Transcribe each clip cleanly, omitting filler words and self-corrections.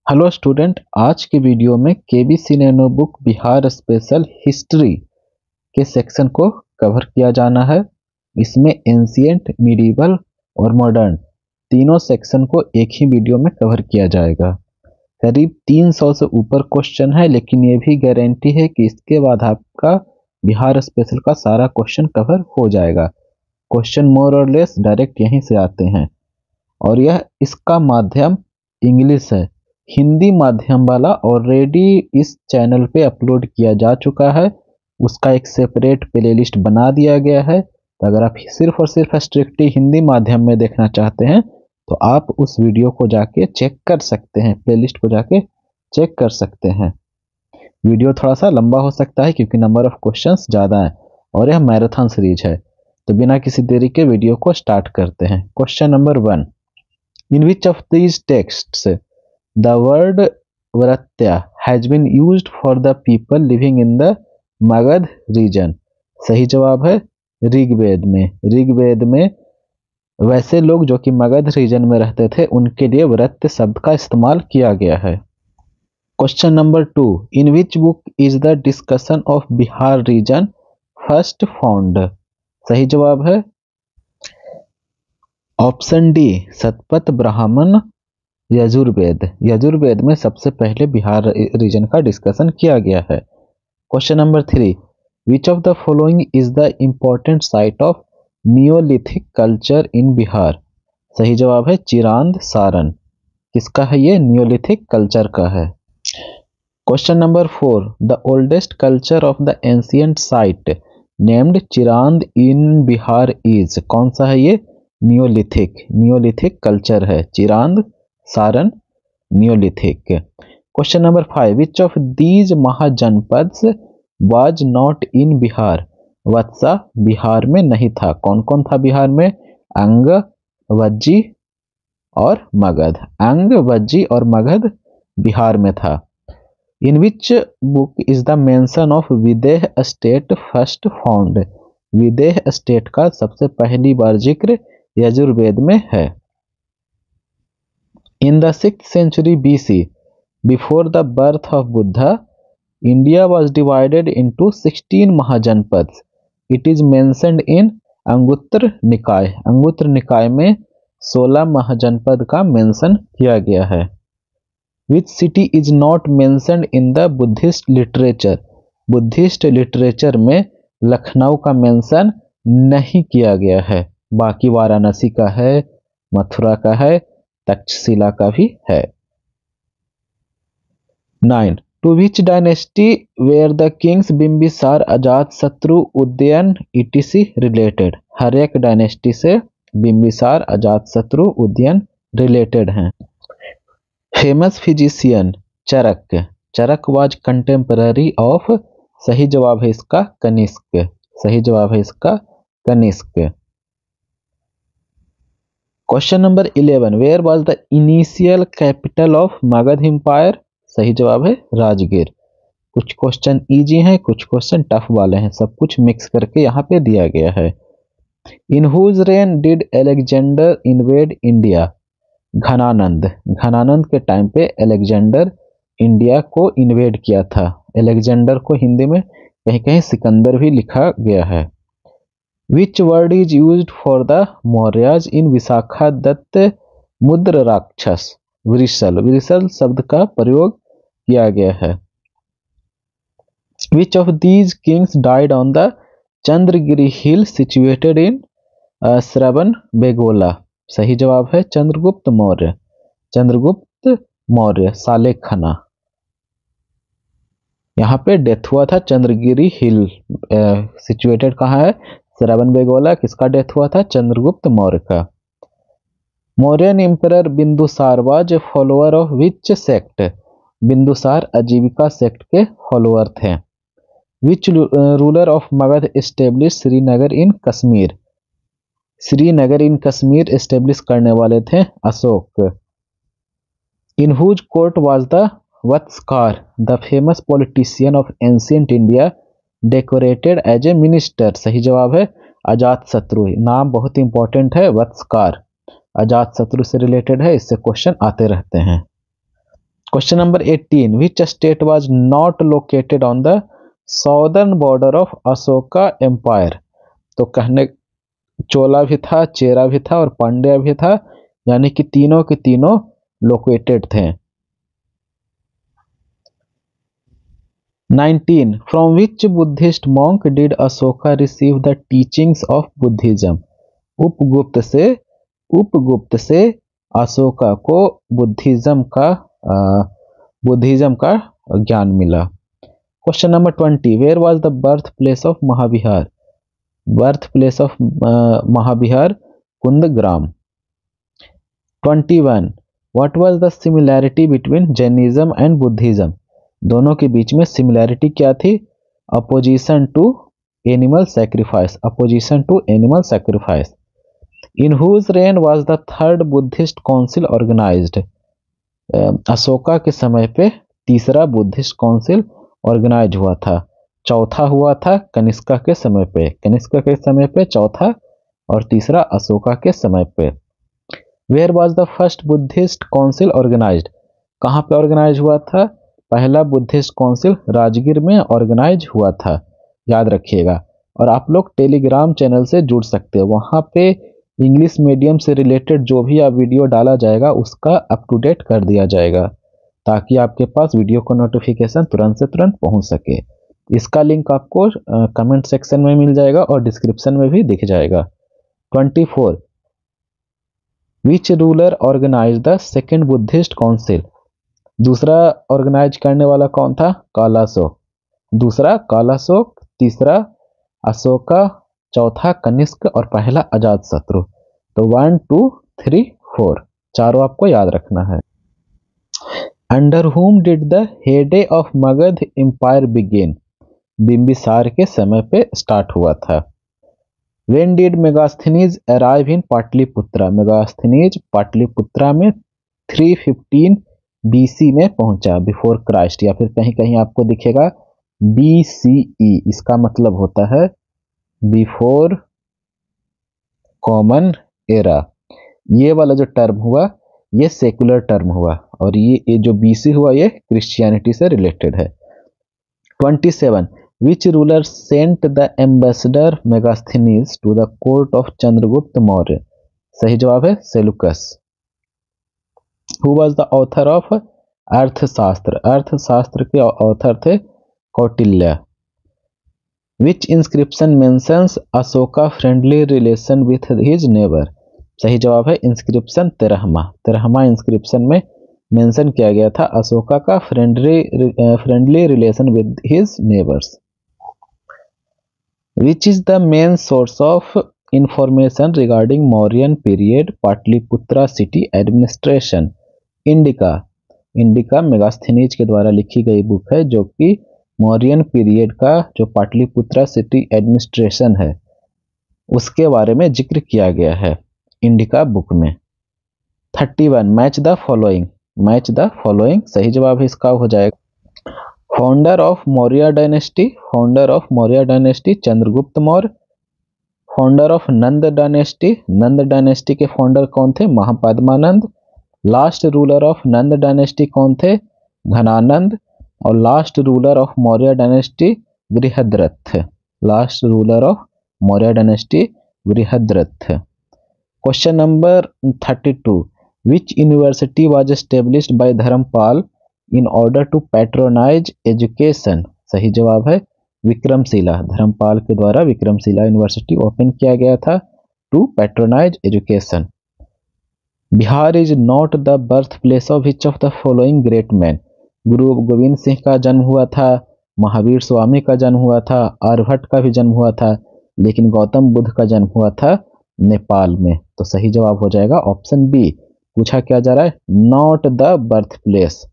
Hello student, आज की video में KBC nano book Bihar special history के सेक्शन को कवर किया जाना है। इसमें एंशिएंट, मिडिवल और मॉडर्न तीनों सेक्शन को एक ही वीडियो में कवर किया जाएगा। करीब 300 से ऊपर क्वेश्चन है, लेकिन ये भी गारंटी है कि इसके बाद आपका बिहार स्पेशल का सारा क्वेश्चन कवर हो जाएगा। क्वेश्चन मोर और लेस डायरेक्ट यहीं से आते हैं और यह इसका माध्यम इंग्लिश है। हिंदी माध्यम वाला ऑलरेडी इस चैनल पे अपलोड किया जा चुका है, उसका एक सेपरेट प्लेलिस्ट बना दिया गया है। तो अगर आप सिर्फ और सिर्फ स्ट्रिक्टली हिंदी माध्यम में देखना चाहते हैं तो आप उस वीडियो को जाके चेक कर सकते हैं, प्लेलिस्ट को जाके चेक कर सकते हैं। वीडियो थोड़ा सा लंबा हो सकता है क्योंकि नंबर ऑफ क्वेश्चंस ज़्यादा है और यह मैराथन सीरीज है। तो बिना किसी देरी के वीडियो को स्टार्ट करते हैं। Question number 1, in which of these texts the word Vratya has been used for the people living in the Magad region? सही जवाब है ऋग्वेद में। ऋग्वेद में वैसे लोग जो कि मगध रीजन में रहते थे उनके लिए व्रत्य शब्द का इस्तेमाल किया गया है। Question number 2, in which book is the discussion of Bihar region first found? सही जवाब है ऑप्शन डी, शतपथ ब्राह्मण यजुर्वेद। यजुर्वेद में सबसे पहले बिहार रीजन का डिस्कशन किया गया है। Question number 3, which of the following is the important site of Neolithic culture in Bihar? सही जवाब है चिरांद सारण। किसका है ये? नियोलिथिक कल्चर का है। Question number 4, the oldest culture of the ancient site named Chirand in Bihar is? कौन सा है ये? नियोलिथिक। नियोलिथिक कल्चर है Chirand Saran neolithic. Question number 5, which of these mahajanapads was not in Bihar? Vatsa Bihar में नहीं था। कौन कौन था बिहार में? अंग, वज्जी और मगध। अंग, वज्जी और मगध बिहार में था। In which book is the mention of Videh state first found? Videh state का सबसे पहली बार जिक्र यजुर्वेद में है। In the 6th century BC, before the birth of Buddha, India was divided into 16 Mahajanpads. It is mentioned in अंगुत्र निकाय। अंगुत्र निकाय में 16 महाजनपद का मेंशन किया गया है। Which city is not mentioned in the Buddhist literature? Buddhist literature में लखनऊ का mention नहीं किया गया है, बाकी वाराणसी का है, मथुरा का है, तक्षशिला का भी है। 9, to which dynasty were the kings Bimbisara, Ajatashatru, Udayan etc related? हर एक डायनेस्टी से बिंबिसार, अजात शत्रु, उदयन रिलेटेड हैं। Famous physician Charak. Charak was contemporary of? सही जवाब है इसका कनिष्क। सही जवाब है इसका Kanishka. Question number 11, where was the initial capital of Magadh empire? सही जवाब है राजगीर। कुछ क्वेश्चन इजी हैं, कुछ क्वेश्चन टफ वाले हैं, सब कुछ मिक्स करके यहाँ पे दिया गया है। In whose reign did Alexander invade India? Ghananand. Ghananand के टाइम पे अलेक्जेंडर इंडिया को इन्वेड किया था। अलेक्जेंडर को हिंदी में कहीं कहीं सिकंदर भी लिखा गया है। Which word is used for the Mauryas in Vishakha Dutt मुद्र राक्षस? वृषल। वृषल शब्द का प्रयोग किया गया है। Which of these kings died on the Chandragiri hill situated in श्रवण बेगोला? सही जवाब है चंद्रगुप्त मौर्य। चंद्रगुप्त मौर्य सालेखना, यहाँ पे डेथ हुआ था। चंद्रगिरी हिल सिचुएटेड कहाँ है? श्रवण बेगोला। किसका डेथ हुआ था? चंद्रगुप्त मौर्य का। Mauryan emperor Bindusara was follower of which sect? Bindusara Ajivika sect के फॉलोअर थे। Which ruler of Magadh establish Srinagar in Kashmir? Srinagar in Kashmir establish करने वाले थे Ashok. In whose court was the Vatsakar, the famous politician of ancient India, decorated as a minister? सही जवाब है अजात शत्रु। नाम बहुत इंपॉर्टेंट है, वत्सकार अजात शत्रु से रिलेटेड है, इससे क्वेश्चन आते रहते हैं। Question number 18, which state was not located on the southern border of Ashoka empire. तो कहने चोला भी था, चेरा भी था और पांड्या भी था, यानी कि तीनों के तीनों लोकेटेड थे। 19, from which Buddhist monk did Ashoka receive the teachings of Buddhism. Upagupta से अशोका को बुद्धिज्म का ज्ञान मिला। Question number 20, where was the birth place of Mahavihar. Birth place of Mahavihar Kundagram. 21, what was the similarity between Jainism and Buddhism. दोनों के बीच में सिमिलैरिटी क्या थी? Opposition to animal sacrifice, opposition to animal sacrifice. In whose reign was the third Buddhist council organised. Ashoka के समय पे तीसरा बुद्धिस्ट काउंसिल ऑर्गेनाइज हुआ था। चौथा हुआ था कनिष्का के समय पे, कनिष्का के समय पे चौथा, और तीसरा अशोका के समय पे। Where was the first Buddhist council organised. कहाँ पे ऑर्गेनाइज हुआ था? पहला बुद्धिस्ट काउंसिल राजगीर में ऑर्गेनाइज हुआ था, याद रखिएगा। और आप लोग टेलीग्राम चैनल से जुड़ सकते हो, वहाँ पे इंग्लिश मीडियम से रिलेटेड जो भी आप वीडियो डाला जाएगा उसका अप टू डेट कर दिया जाएगा, ताकि आपके पास वीडियो का नोटिफिकेशन तुरंत से तुरंत पहुँच सके। इसका लिंक आपको कमेंट सेक्शन में मिल जाएगा और डिस्क्रिप्शन में भी दिख जाएगा। 24, which ruler organise the second Buddhist council. दूसरा ऑर्गेनाइज करने वाला कौन था? कालाशोक। दूसरा कालाशोक, तीसरा अशोका, चौथा कनिष्क और पहला अजातशत्रु। तो 1 2 3 4 चारों आपको याद रखना है। Under whom did the heyday of Magadh empire begin. Bimbisara के समय पे स्टार्ट हुआ था। When did Megasthenes arrive in Pataliputra. Megasthenes Pataliputra में 315 BC में पहुंचा, बिफोर क्राइस्ट, या फिर कहीं कहीं आपको दिखेगा BCE। इसका मतलब होता है बिफोर कॉमन एरा। ये वाला जो टर्म हुआ ये सेकुलर टर्म हुआ, और ये जो BC हुआ ये क्रिश्चियनिटी से रिलेटेड है। 27, Which ruler sent the ambassador Megasthenes to the court of Chandragupta Maurya? सही जवाब है Seleucus. Who was the author of अर्थशास्त्र। अर्थशास्त्र के ऑथर थे Kautilya. Which inscription mentions Ashoka friendly relation with his neighbor? सही जवाब है इंस्क्रिप्शन 13वां इंस्क्रिप्शन में मेंशन किया गया था अशोका का friendly relation with his neighbours. Which is the main source of information regarding Mauryan period Pataliputra city administration? Indica Megasthenes के द्वारा लिखी गई बुक है, जो कि मौर्यन पीरियड का जो पाटलिपुत्रा सिटी एडमिनिस्ट्रेशन है उसके बारे में जिक्र किया गया है इंडिका बुक में। 31, मैच द फॉलोइंग। सही जवाब है इसका हो जाएगा founder of Maurya dynasty Chandragupta Maurya. Founder of Nanda dynasty के फाउंडर कौन थे? Mahapadmananda. Last ruler of Nanda dynasty कौन थे? घनानंद। और last ruler of Maurya dynasty Brihadratha. Question number 32, which university was established by Dharmapala in order to patronise education? सही जवाब है विक्रमशिला। धर्मपाल के द्वारा विक्रमशिला यूनिवर्सिटी ओपन किया गया था to patronise education. Bihar is not the birth place of which of the following great man? Guru Gobind Singh का जन्म हुआ था, महावीर स्वामी का जन्म हुआ था, आर्यभट्ट का भी जन्म हुआ था, लेकिन गौतम बुद्ध का जन्म हुआ था नेपाल में। तो सही जवाब हो जाएगा ऑप्शन बी। पूछा क्या जा रहा है? Not the birth place.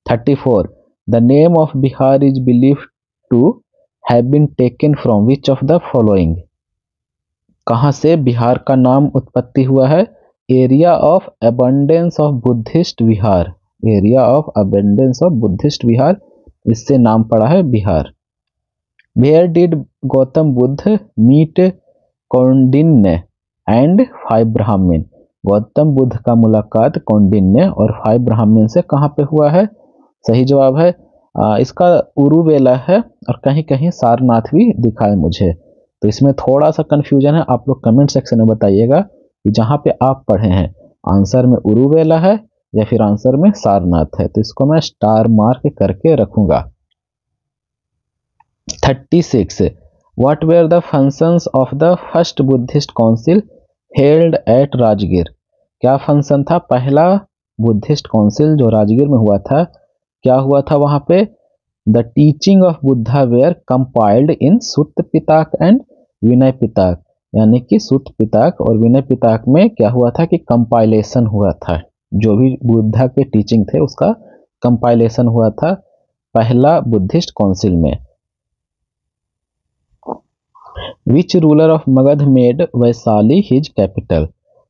34, the name of Bihar is believed to have been taken from which of the following? कहाँ से बिहार का नाम उत्पत्ति हुआ है? Area of abundance of Buddhist vihar, इससे नाम पड़ा है Bihar. Where did Gautam Buddh meet Kaundinya and 5 Brahmin? Gautam Buddha का मुलाकात कौंडिन्य और 5 ब्राह्मण से कहाँ पे हुआ है? सही जवाब है इसका उरुवेला है और कहीं कहीं सारनाथ भी दिखा है मुझे। तो इसमें थोड़ा सा कंफ्यूजन है, आप लोग कमेंट सेक्शन में बताइएगा कि जहाँ पे आप पढ़े हैं आंसर में उरुवेला है या फिर आंसर में सारनाथ है। तो इसको मैं स्टार मार्क करके रखूंगा। 36 what were the functions of the first Buddhist council held at Rajgir? क्या फंक्शन था पहला बुद्धिस्ट काउंसिल जो राजगीर में हुआ था? क्या हुआ था वहां पे? The teaching of Buddha were compiled in Sutta Pitaka and विनय पिताक, यानी कि सुत्त पिताक और विनय पिताक में क्या हुआ था कि कंपाइलेशन हुआ था, जो भी बुद्धा के टीचिंग थे उसका कंपाइलेशन हुआ था पहला बुद्धिस्ट काउंसिल में। विच ruler of Magadh made Vaishali his capital?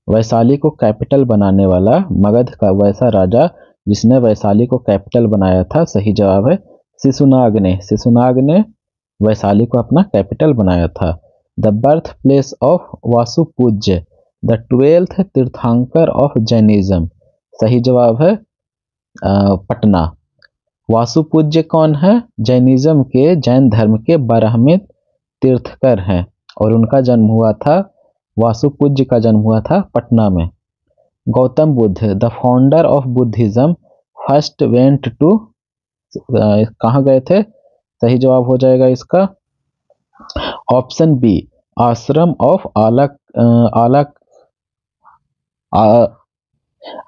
Vaishali को कैपिटल बनाने वाला मगध का वैसा राजा जिसने वैशाली को कैपिटल बनाया था? सही जवाब है शिशुनाग ने। शिशुनाग ने वैशाली को अपना कैपिटल बनाया था। The birth place of Vasupujya, the 12th तीर्थंकर ऑफ जैनिज्म? सही जवाब है पटना। वासुपूज्य कौन है? जैनिज्म के, जैन धर्म के 12वें तीर्थकर हैं और उनका जन्म हुआ था, वासुपूज्य का जन्म हुआ था पटना में। Gautam Buddh the founder of Buddhism first went to, कहाँ गए थे? सही जवाब हो जाएगा इसका option B ashram of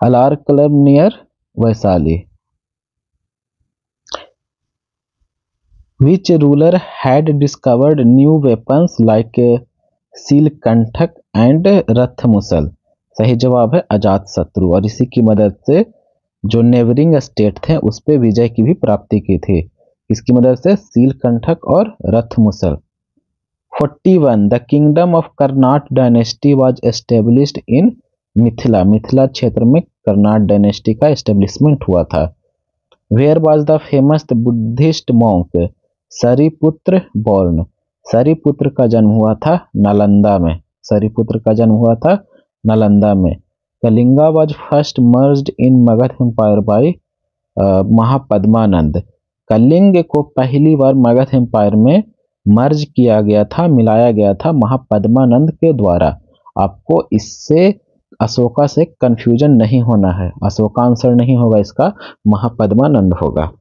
Alarkalam near Vaishali. Which ruler had discovered new weapons like Shilakantak and Rathmusal? सही जवाब है अजातशत्रु, और इसी की मदद से जो नेबरिंग स्टेट थे उस पे विजय की भी प्राप्ति की थी। इसकी मदद से शीलकंठक और Rathmusal. 41 the kingdom of Karnat dynasty was established in Mithila? Mithila क्षेत्र में कर्नाट डायनेस्टी का एस्टेब्लिशमेंट हुआ था। Where was the famous Buddhist monk Sariputra born? Sariputra का जन्म हुआ था नालंदा में। सरिपुत्र का जन्म हुआ था नालंदा में। Kalinga was first merged in Magadha empire by Mahapadmananda? Kalinga को पहली बार मगध एम्पायर में मर्ज किया गया था, मिलाया गया था महापद्मानंद के द्वारा। आपको इससे अशोका से कंफ्यूजन नहीं होना है, अशोका आंसर नहीं होगा इसका, महापद्मानंद होगा।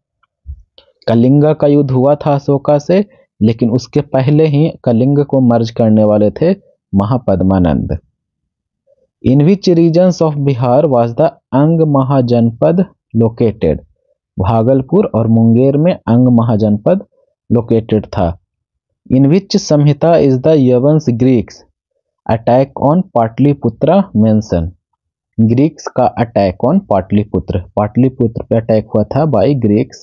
कलिंगा का युद्ध हुआ था अशोका से, लेकिन उसके पहले ही कलिंग को मर्ज करने वाले थे Mahapadmanand. In which regions of Bihar was the Anga mahajanapad located? Bhagalpur और मुंगेर में अंग महाजनपद लोकेटेड था। In which Samhita is the Yavans Greeks attack on Pataliputra mention? Greeks का अटैक ऑन पाटलिपुत्र, पाटलिपुत्र पे अटैक हुआ था बाय ग्रीक्स,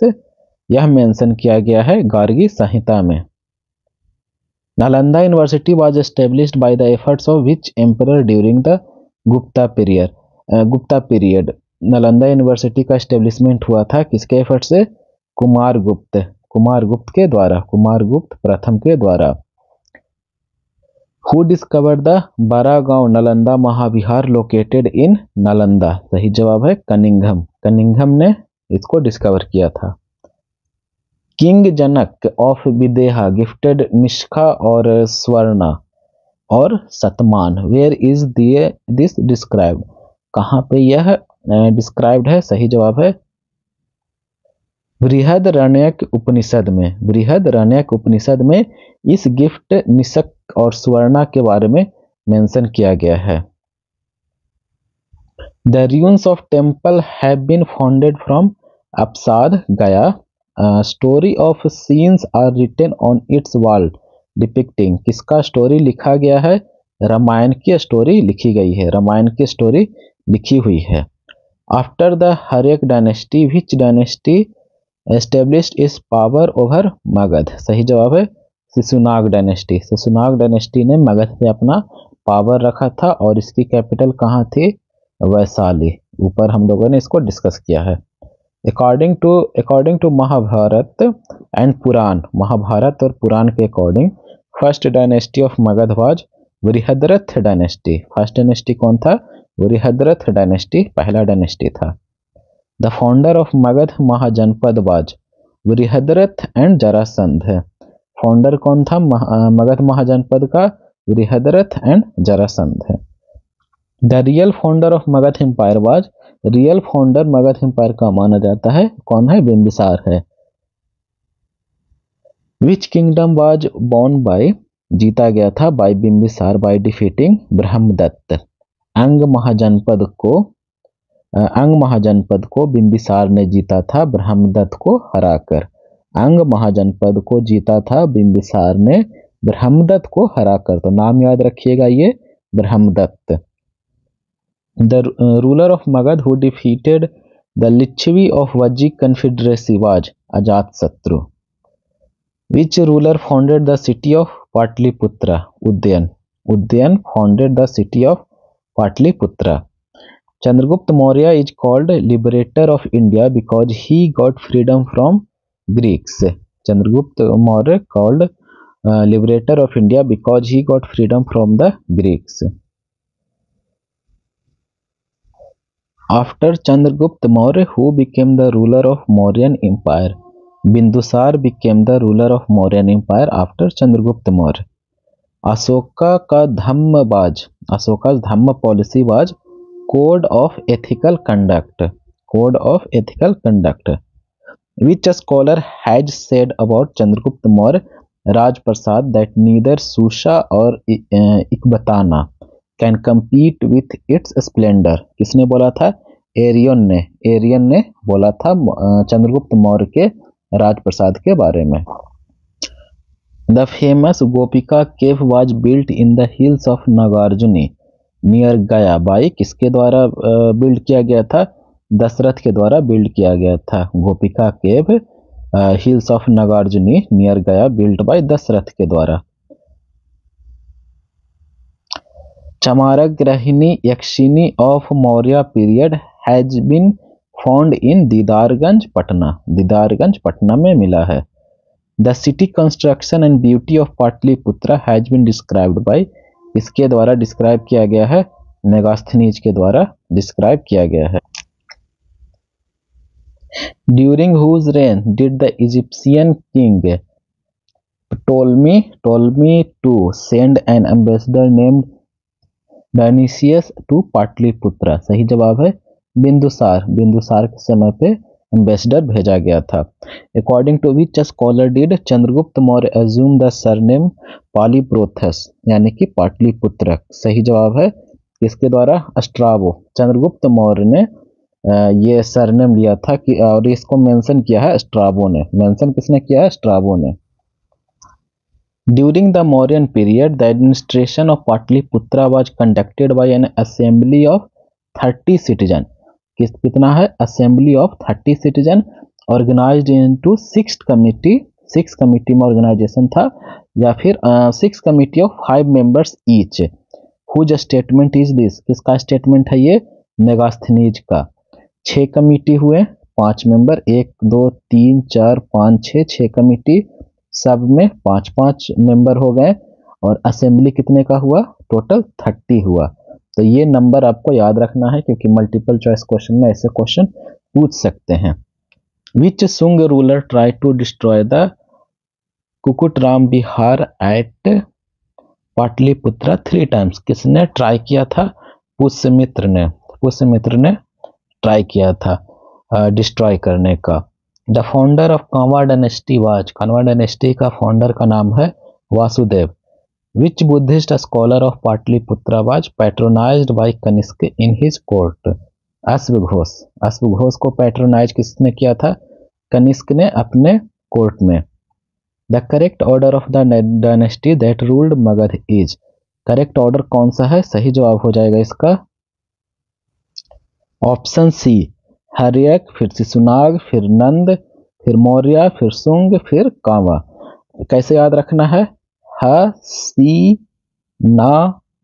यह मेंशन किया गया है गार्गी संहिता में। Nalanda university was established by the efforts of which emperor during the Gupta period? Nalanda university का एस्टेब्लिशमेंट हुआ था किसके एफर्ट से? कुमारगुप्त के द्वारा, कुमारगुप्त प्रथम के द्वारा। Who discovered the Baragaon Nalanda Mahavihara located in Nalanda? सही जवाब है कनिंघम, कनिंघम ने इसको डिस्कवर किया था। King Janak of Videha gifted nishka और स्वर्णा और shatman? Where is this described? कहाँ पे यह डिस्क्राइब्ड है? सही जवाब है बृहदरण्यक उपनिषद में। बृहदरण्यक उपनिषद में इस गिफ्ट निषक और स्वर्णा के बारे में मेंशन किया गया है। The ruins of temple have been founded from Apsad Gaya. Story of scenes are written on its wall depicting? किसका स्टोरी लिखा गया है? रामायण की स्टोरी लिखी गई है, रामायण की स्टोरी लिखी हुई है। After the Haryanka dynasty which dynasty established its power over Magadha? सही जवाब है शिशुनाग डायनेस्टी। शिशुनाग डायनेस्टी ने मगध पे अपना पावर रखा था और इसकी कैपिटल कहाँ थी? वैशाली। ऊपर हम लोगों ने इसको डिस्कस किया है। According to Mahabharat and Puran, Mahabharat और पुराण के according first dynasty of Magadh was Brihadrath dynasty. First dynasty कौन था? वृहद्रथ डायनेस्टी पहला डायनेस्टी था। The founder of Magadh mahajanapad was Vrihadrath and Jarasandh. Founder कौन था मगध महाजनपद का? Vrihadrath and Jarasandh. The real founder of Magadh empire was, real founder Magadh empire का माना जाता है कौन है? बिंबिसार है। Which kingdom was born by, जीता गया था by Bimbisara by defeating Brahmadatta. Anga Mahajanapada को बिंबिसार ने जीता था ब्रह्मदत्त को हराकर। अंग महाजनपद को जीता था बिंबिसार ने ब्रह्मदत्त को हराकर। तो नाम याद रखिएगा ये Brahmadatta. The ruler of Magadh who defeated the Lichchhavi of Vajjika confederacy was Ajatashatru. Which ruler founded the city of Pataliputra? Udayan founded the city of Pataliputra. Chandragupta Maurya is called liberator of India because he got freedom from Greeks. Chandragupta Maurya called liberator of India because he got freedom from the Greeks. After Chandragupta Maurya, who became the ruler of Mauryan Empire? Bindusar became the ruler of Mauryan Empire after Chandragupta Maurya. Ashoka's Dhamma policy was Code of Ethical Conduct. Code of Ethical Conduct. Which scholar has said about Chandragupta Maurya Raj Prasad that neither Susha or Ikbatana can compete with its splendor? किसने बोला था? Ariane ने बोला था चंद्रगुप्त मौर्य के राज प्रसाद के बारे में। The famous Gopika cave was built in the hills of Nagarjuni near गया बाई किसके द्वारा बिल्ड किया गया था? दशरथ के द्वारा बिल्ड किया गया था। Gopika cave hills of Nagarjuni near Gaya build by Dasharath के द्वारा। Chamargrahini yakshini of Maurya period has been found in Didarganj Patna. Didarganj Patna में मिला है। The city construction and beauty of Pataliputra has been described by इसके द्वारा डिस्क्राइब किया गया है? मेगास्थनीज के द्वारा डिस्क्राइब किया गया है। During whose reign did the Egyptian king Ptolemy two send an ambassador named Dionysius to Pataliputra? सही जवाब है बिंदुसार के समय पे एम्बेसडर भेजा गया था। According to which scholar did Chandragupta Maurya assume the surname Palibothros यानी कि पाटलिपुत्र? सही जवाब है इसके द्वारा स्ट्राबो। चंद्रगुप्त मौर्य ने ये सरनेम लिया था कि और इसको मेंशन किया है स्ट्राबो ने। मेंशन किसने किया है? स्ट्राबो ने। During the Mauryan period the administration of Pataliputra was conducted by an assembly of 30 citizen. कितना है? Assembly of 30 citizen organised into 6 committee. 6 committee में ऑर्गेनाइजेशन था या फिर 6 committee of 5 members each. Whose statement is this? किसका स्टेटमेंट है ये? मेगास्थनीज का। 6 कमिटी हुए, 5 मेंबर, 1 2 3 4 5 6 कमिटी, सब में 5 मेंबर हो गए और असेंबली कितने का हुआ? टोटल 30 हुआ। तो ये नंबर आपको याद रखना है क्योंकि मल्टीपल चॉइस क्वेश्चन में ऐसे क्वेश्चन पूछ सकते हैं। Which Shunga ruler try to destroy the Kukkutaram vihar at Pataliputra 3 times? किसने ट्राई किया था? पुष्यमित्र ने ट्राई किया था डिस्ट्रॉय करने का। The founder of Kanva dynasty was? Kanva dynasty का फाउंडर का नाम है Vasudev. Which Buddhist scholar of Patliputra was patronized by Kanishk in his court? अश्वघोष को पैट्रोनाइज किसने किया था? कनिष्क ने अपने कोर्ट में। The correct order of the dynasty that ruled Magadh is? Correct order कौन सा है? सही जवाब हो जाएगा इसका ऑप्शन सी, हर्यक, फिर शिशुनाग, फिर नंद, फिर मौर्य, फिर शुंग, फिर कांवा। कैसे याद रखना है? हसीना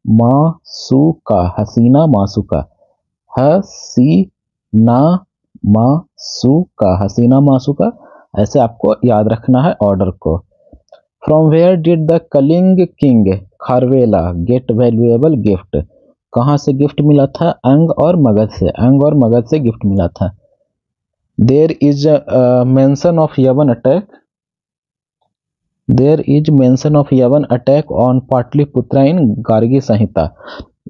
मासुका, हसीना मासुका, हसीना मासुका, ऐसे आपको याद रखना है ऑर्डर को। From where did the Kalinga king Kharavela get valuable gift? कहाँ से गिफ्ट मिला था? अंग और मगध से, अंग और मगध से गिफ्ट मिला था। There is mention of Yavan attack, there is mention of Yavan attack on Pataliputra in Gargi Samhita.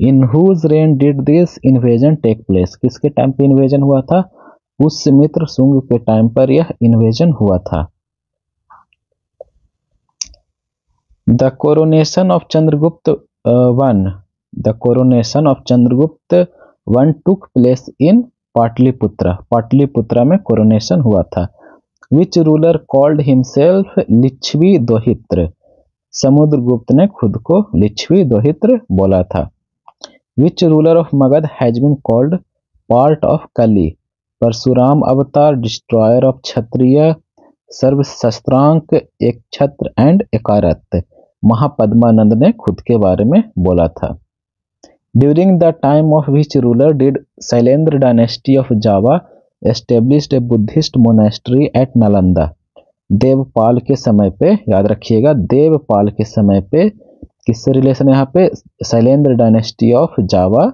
In whose reign did this invasion take place? किसके टाइम पे इन्वेजन हुआ था? पुष्यमित्र शुंग के टाइम पर यह इन्वेजन हुआ था। The coronation of Chandragupta one, the coronation of Chandragupta one took place in Pataliputra, Pataliputra में कोरोनेशन हुआ था। Which ruler called himself Lichchhavi dauhitra? Samudragupta ने खुद को लिच्छवी दोहित्र बोला था। Which ruler of Magadh has been called part of Kali? Parshuram अवतार, डिस्ट्रॉयर ऑफ क्षत्रिय, सर्वशस्त्रांक, एक छत्र एंड एकारत। महापद्मानंद ने खुद के बारे में बोला था। During the time of which ruler did Shailendra dynasty of Java established a Buddhist monastery at Nalanda? Devapala के समय पे, याद रखिएगा, देवपाल के समय पे किससे रिलेशन है यहाँ पे? Shailendra dynasty of Java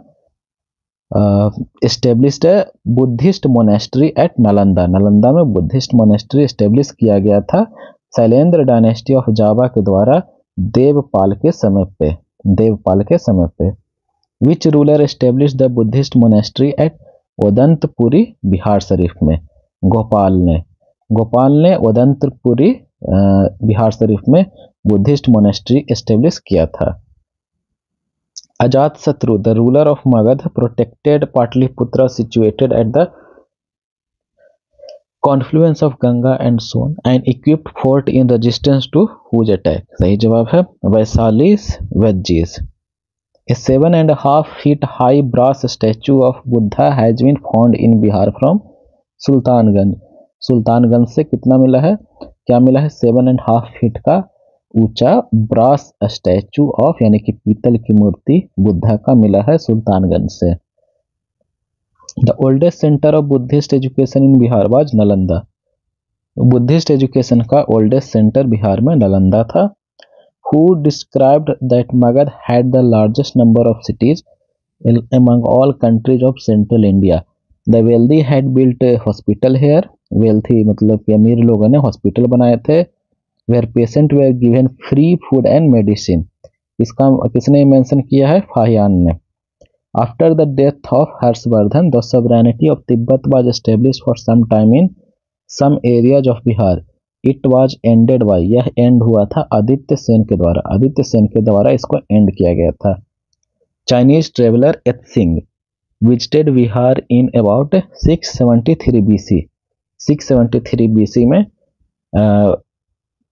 established a Buddhist monastery at Nalanda, Nalanda में बुद्धिस्ट मोनेस्ट्री एस्टेब्लिश किया गया था शैलेंद्र डायनेस्टी ऑफ जावा के द्वारा देवपाल के समय पे, देवपाल के समय पे। Which ruler establish the Buddhist monastery at Odantapuri Bihar Sharif में? गोपाल ने, गोपाल ने उदंतपुरी बिहार शरीफ में बुद्धिस्ट मोनेस्ट्री एस्टेब्लिश किया था। Ajatashatru the ruler of Magadha protected Pataliputra situated at the confluence of Ganga and Son and equipped fort in resistance to whose attack? सही जवाब है वैशालीस वेज्जीज। A 7.5 feet high brass statue of Buddha has been found in Bihar from Sultanganj. Sultanganj से कितना मिला है? क्या मिला है? 7.5 फीट का ऊंचा ब्रास स्टैचू ऑफ, यानी कि पीतल की मूर्ति बुद्धा का मिला है सुल्तानगंज से। The oldest centre of Buddhist education in Bihar was Nalanda. Buddhist education का ओल्डेस्ट सेंटर बिहार में नालंदा था। Who described that Magad had the largest number of cities among all countries of Central India? The wealthy had built a hospital here. Wealthy मतलब कि अमीर लोगों ने hospital बनाए थे। Where patients were given free food and medicine. इसका किसने mention किया है? फाहियान ने। After the death of Harshvardhan, the sovereignty of Tibet was established for some time in some areas of Bihar. It was ended by, यह and हुआ था आदित्य सेन के द्वारा, आदित्य सेन के द्वारा इसको एंड किया गया था। Chinese traveller Itsing visited Bihar in about 673 BC, 673 BC में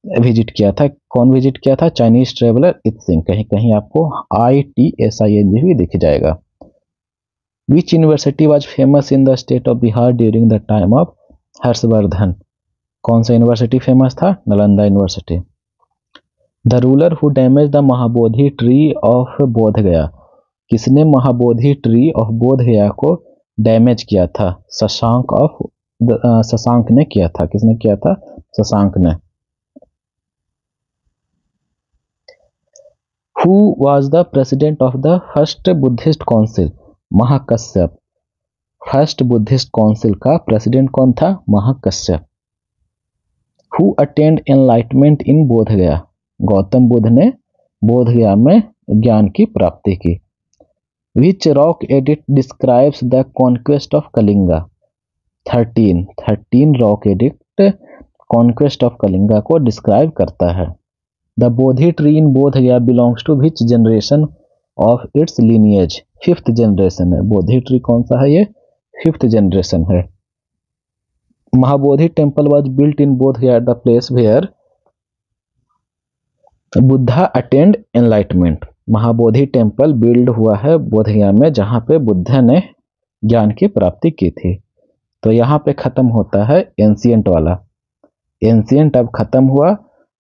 विजिट किया था। कौन विजिट किया था? Chinese traveller Itsing. कहीं कहीं आपको ITSING भी दिख जाएगा। Which university was famous in the state of Bihar during the time of Harshvardhan? कौन सा यूनिवर्सिटी फेमस था? Nalanda university. The ruler who damage the Mahabodhi tree of बोध गया? किसने महाबोधि ट्री ऑफ बोध गया को डैमेज किया था? शशांक ऑफ शशांक ने किया था। किसने किया था? शशांक ने। Who was the president of the first Buddhist council? Mahakashyapa. First Buddhist council का प्रेसिडेंट कौन था? Mahakashyap. Who attained enlightenment in Bodhgaya? Gautam Buddha ने बोधगया में ज्ञान की प्राप्ति की। Which rock edict describes the conquest of Kalinga? 13 rock edict conquest of Kalinga को डिस्क्राइब करता है। The Bodhi tree in Bodhgaya belongs to which generation of its lineage? 5th generation है। बोधि ट्री कौन सा है? ये 5th generation है। Mahabodhi temple was built in Bodhgaya at the place where Buddha attained enlightenment. Mahabodhi temple build हुआ है बोधगया में, जहाँ पे बुद्ध ने ज्ञान की प्राप्ति की थी। तो यहाँ पे खत्म होता है एंशिएंट वाला। एंशिएंट अब खत्म हुआ।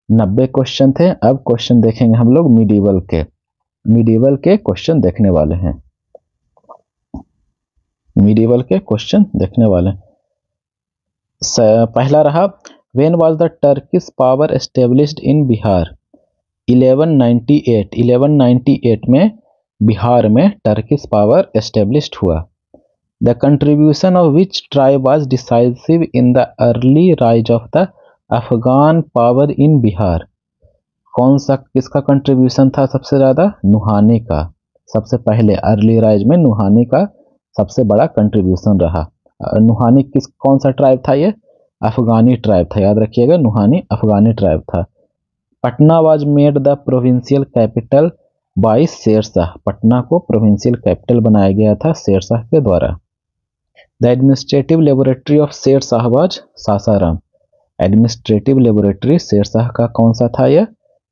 90 क्वेश्चन थे। अब क्वेश्चन देखेंगे हम लोग मिडीवल के। मिडीवल के क्वेश्चन देखने वाले हैं। मिडीवल के क्वेश्चन देखने वाले हैं। पहला रहा, when was the Turkish power established in Bihar? 1198 में बिहार में टर्किश पावर एस्टेब्लिश्ड हुआ। The contribution of which tribe was decisive in the early rise of the Afghan power in Bihar. कौन सा किसका कंट्रीब्यूशन था सबसे ज़्यादा? नुहानी का। सबसे पहले अर्ली राइज में नुहानी का सबसे बड़ा कंट्रीब्यूशन रहा। नुहानी कौन सा ट्राइब था? ये अफगानी ट्राइब था, याद रखिएगा, नुहानी अफगानी ट्राइब था। Patna was made the provincial capital by Sher Shah. Patna को प्रोविंशियल कैपिटल बनाया गया था शेरशाह के द्वारा। The administrative laboratory of Sher Shah was Sasaram. Administrative laboratory Sher Shah का कौन सा था? यह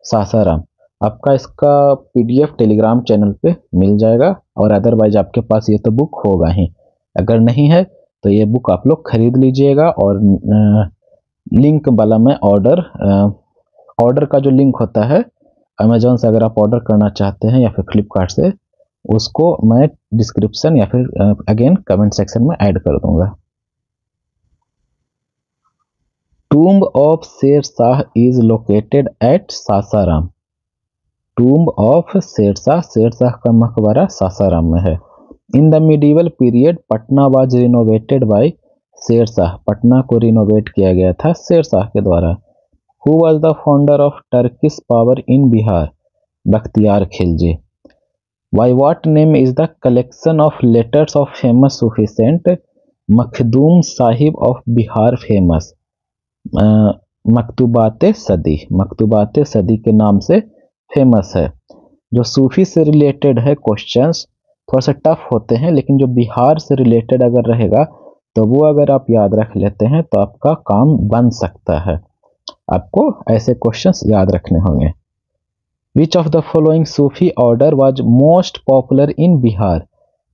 सासाराम। आपका इसका PDF टेलीग्राम चैनल पे मिल जाएगा, और अदरवाइज आपके पास ये तो बुक होगा ही। अगर नहीं है तो ये बुक आप लोग खरीद लीजिएगा, और लिंक वाला में ऑर्डर का जो लिंक होता है अमेजोन से, अगर आप ऑर्डर करना चाहते हैं या फिर फ्लिपकार्ट से, उसको मैं डिस्क्रिप्शन या फिर अगेन कमेंट सेक्शन में ऐड कर दूंगा। Tomb of Sher Shah is located at Sasaram. Tomb of Sher Shah, Sher Shah का मकबरा सासाराम में है। In the medieval period Patna was renovated by Sher Shah. Patna को रिनोवेट किया गया था शेरशाह के द्वारा। Who was the founder of Turkish power in Bihar? Bakhtiyar Khilji. By what name is the collection of letters of famous Sufi saint Makhdoom Sahib of Bihar famous? Maktubate Sadi. Maktubate सदी के नाम से फेमस है। जो सूफी से रिलेटेड है क्वेश्चंस थोड़ा सा टफ होते हैं, लेकिन जो बिहार से रिलेटेड अगर रहेगा तो वो अगर आप याद रख लेते हैं तो आपका काम बन सकता है। आपको ऐसे क्वेश्चंस याद रखने होंगे। विच of the following Sufi order was most popular in Bihar?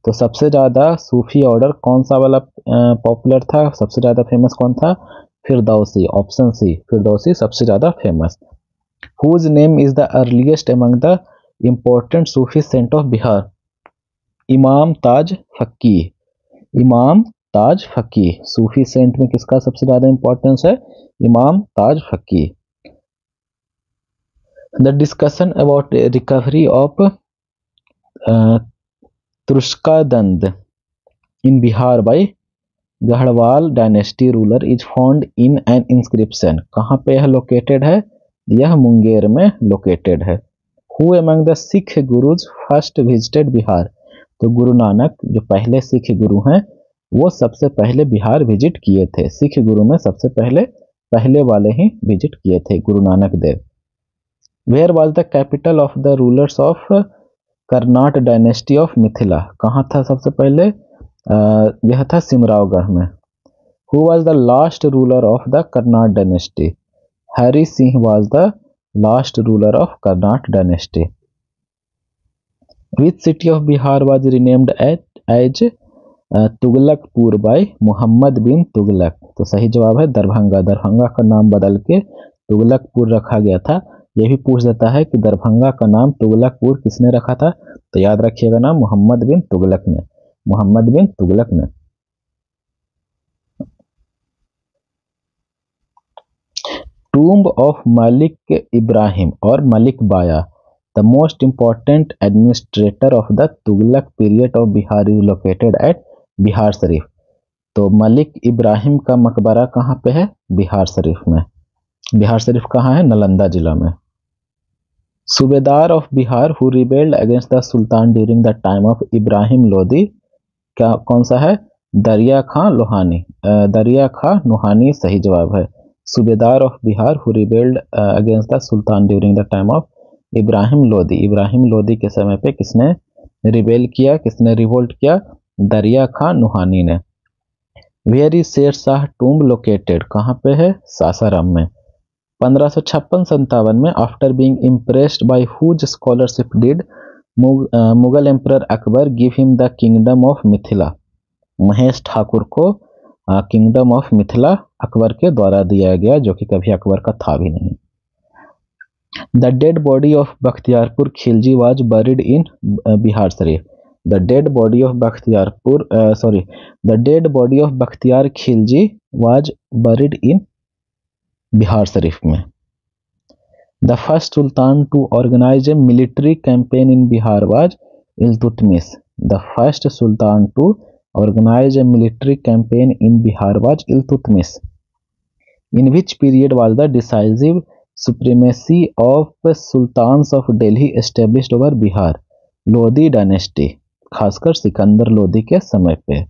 तो सबसे ज़्यादा सूफी ऑर्डर कौन सा वाला पॉपुलर था, सबसे ज़्यादा फेमस कौन था? फिरदौसी। ऑप्शन सी, फिरदौसी सबसे ज़्यादा famous. Whose name is the earliest among the important Sufi saint of Bihar? Imam Taj फकी। इमाम ताज फकी। सूफी सेंट में किसका सबसे ज़्यादा इंपॉर्टेंस है? Imam Taj Faqih. The discussion about recovery of Turkestan in Bihar by Garhwal dynasty ruler is found in an inscription. कहाँ पे यह लोकेटेड है? यह मुंगेर में लोकेटेड है। Who among the Sikh gurus first visited Bihar? तो गुरु नानक जो पहले सिख गुरु हैं वो सबसे पहले बिहार विजिट किए थे। सिख गुरु में सबसे पहले वाले ही विजिट किए थे Guru Nanak Dev. Where was the capital of the rulers of Karnat dynasty of Mithila? कहाँ था सबसे पहले? यह था सिमरावगढ़ में। Who was the last ruler of the Karnat dynasty? Hari Singh was the last ruler of Karnat dynasty. Which city of Bihar was renamed as Tughlaqpur by Mohammad bin Tughlaq? तो सही जवाब है दरभंगा। दरभंगा का नाम बदल के तुगलकपुर रखा गया था। यह भी पूछ देता है कि दरभंगा का नाम तुगलकपुर किसने रखा था? तो याद रखिएगा नाम मोहम्मद बिन तुगलक ने। मोहम्मद बिन तुगलक ने। टूम्ब ऑफ मलिक इब्राहिम और Malik Baya, the most important administrator of the Tughlaq period of Bihar is located at Bihar Sharif. तो मलिक इब्राहिम का मकबरा कहाँ पे है? बिहार शरीफ में। बिहार शरीफ कहाँ है? नालंदा जिला में। सूबेदार of Bihar who rebelled against the sultan during the time of Ibrahim Lodi, क्या कौन सा है? दरिया खां लोहानी। दरिया खां लोहानी सही जवाब है। सूबेदार of Bihar who rebelled against the sultan during the time of Ibrahim Lodi. Ibrahim Lodi के समय पे किसने रिबेल किया, किसने रिवोल्ट किया? दरिया खां लोहानी ने। Where is Sher Shah tomb located? कहाँ पे है? सासाराम में। 1556-57 में after being impressed by whose scholarship did Mughal emperor Akbar give him the kingdom of Mithila? Mahesh Thakur को किंगडम ऑफ मिथिला अकबर के द्वारा दिया गया, जो कि कभी अकबर का था भी नहीं। The dead body of Bakhtiyarpur Khilji was buried in Bihar Sharif. The dead body of Bakhtiyar Khilji was buried in Bihar Sharif में। The first sultan to organise a military campaign in Bihar was Iltutmish. The first Sultan to organize a military campaign in Bihar was Iltutmish. In which period was the decisive supremacy of Sultans of Delhi established over Bihar? Lodhi dynasty, खासकर सिकंदर लोधी के समय पे।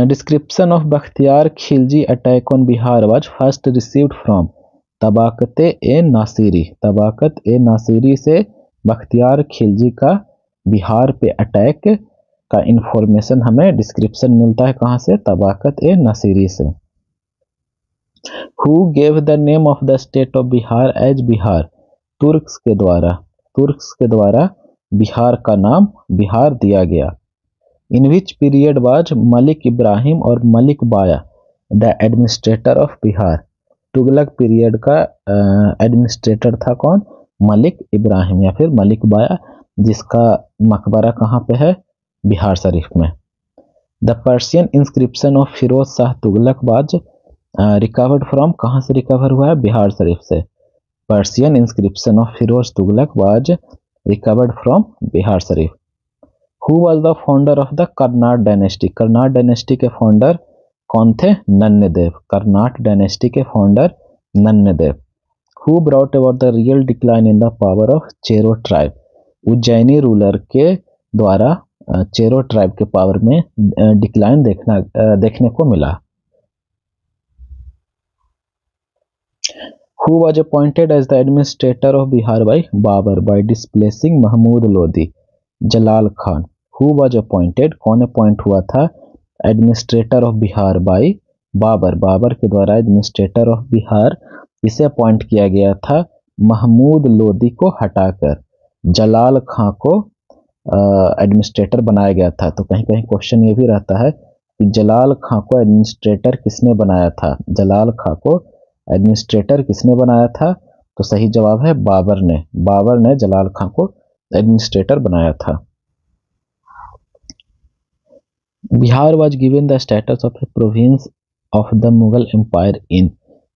Description of Bakhtiar Khilji attack on Bihar was first received from तबाकत-ए-नासिरी। तबाकत-ए-नासिरी से बख्तियार खिलजी का बिहार पे attack का information हमें description मिलता है कहाँ से? तबाकत-ए-नासिरी से। Who gave the name of the state of Bihar as Bihar? Turks के द्वारा बिहार का नाम बिहार दिया गया। In which period was Malik Ibrahim और Malik Baya the administrator of Bihar? Tughlaq period का एडमिनिस्ट्रेटर था कौन? मलिक इब्राहिम या फिर मलिक बाया, जिसका मकबरा कहाँ पे है? बिहार शरीफ में। The Persian inscription of Firoz Shah Tughlaq was recovered from, कहाँ से रिकवर हुआ है? बिहार शरीफ से। Persian inscription of Firoz Tughlaq was recovered from Bihar Sharif. Who was the founder of the Karnat dynasty? Karnat dynasty के फाउंडर कौन थे? नन्नदेव। कर्नाट डायनेस्टी के founder Nanyadeva. Who brought about the real decline in the power of Chero tribe? Ujjaini ruler के द्वारा चेरो ट्राइब के पावर में decline देखने को मिला। Who was appointed as the administrator of Bihar by Babur by displacing Mahmud Lodi? Jalal Khan. Who was appointed, कौन appoint हुआ था? Administrator of Bihar by Babur, Babur के द्वारा एडमिनिस्ट्रेटर ऑफ बिहार इसे अपॉइंट किया गया था महमूद लोधी को हटाकर जलाल खां को एडमिनिस्ट्रेटर बनाया गया था। तो कहीं कहीं क्वेश्चन ये भी रहता है कि जलाल खां को एडमिनिस्ट्रेटर किसने बनाया था? जलाल खां को एडमिनिस्ट्रेटर किसने बनाया था? तो सही जवाब है बाबर ने। बाबर ने जलाल खां को एडमिनिस्ट्रेटर बनाया था। Bihar was given the status of a province of the Mughal Empire in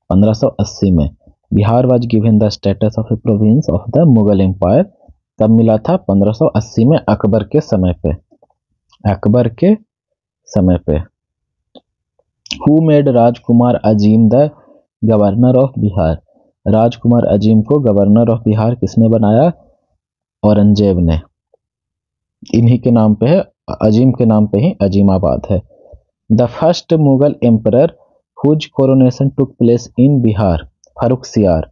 1580 में। Bihar was given the status of a province of the Mughal Empire कब मिला था? 1580 में, अकबर के समय पे। अकबर के समय पे। Who made Rajkumar Azim the governor of Bihar? Rajkumar Azim को गवर्नर ऑफ बिहार किसने बनाया? औरंगजेब ने। इन्हीं के नाम पे है, अजीम के नाम पे ही अजीमाबाद है। The first Mughal emperor whose coronation took place in Bihar? Farrukhsiyar.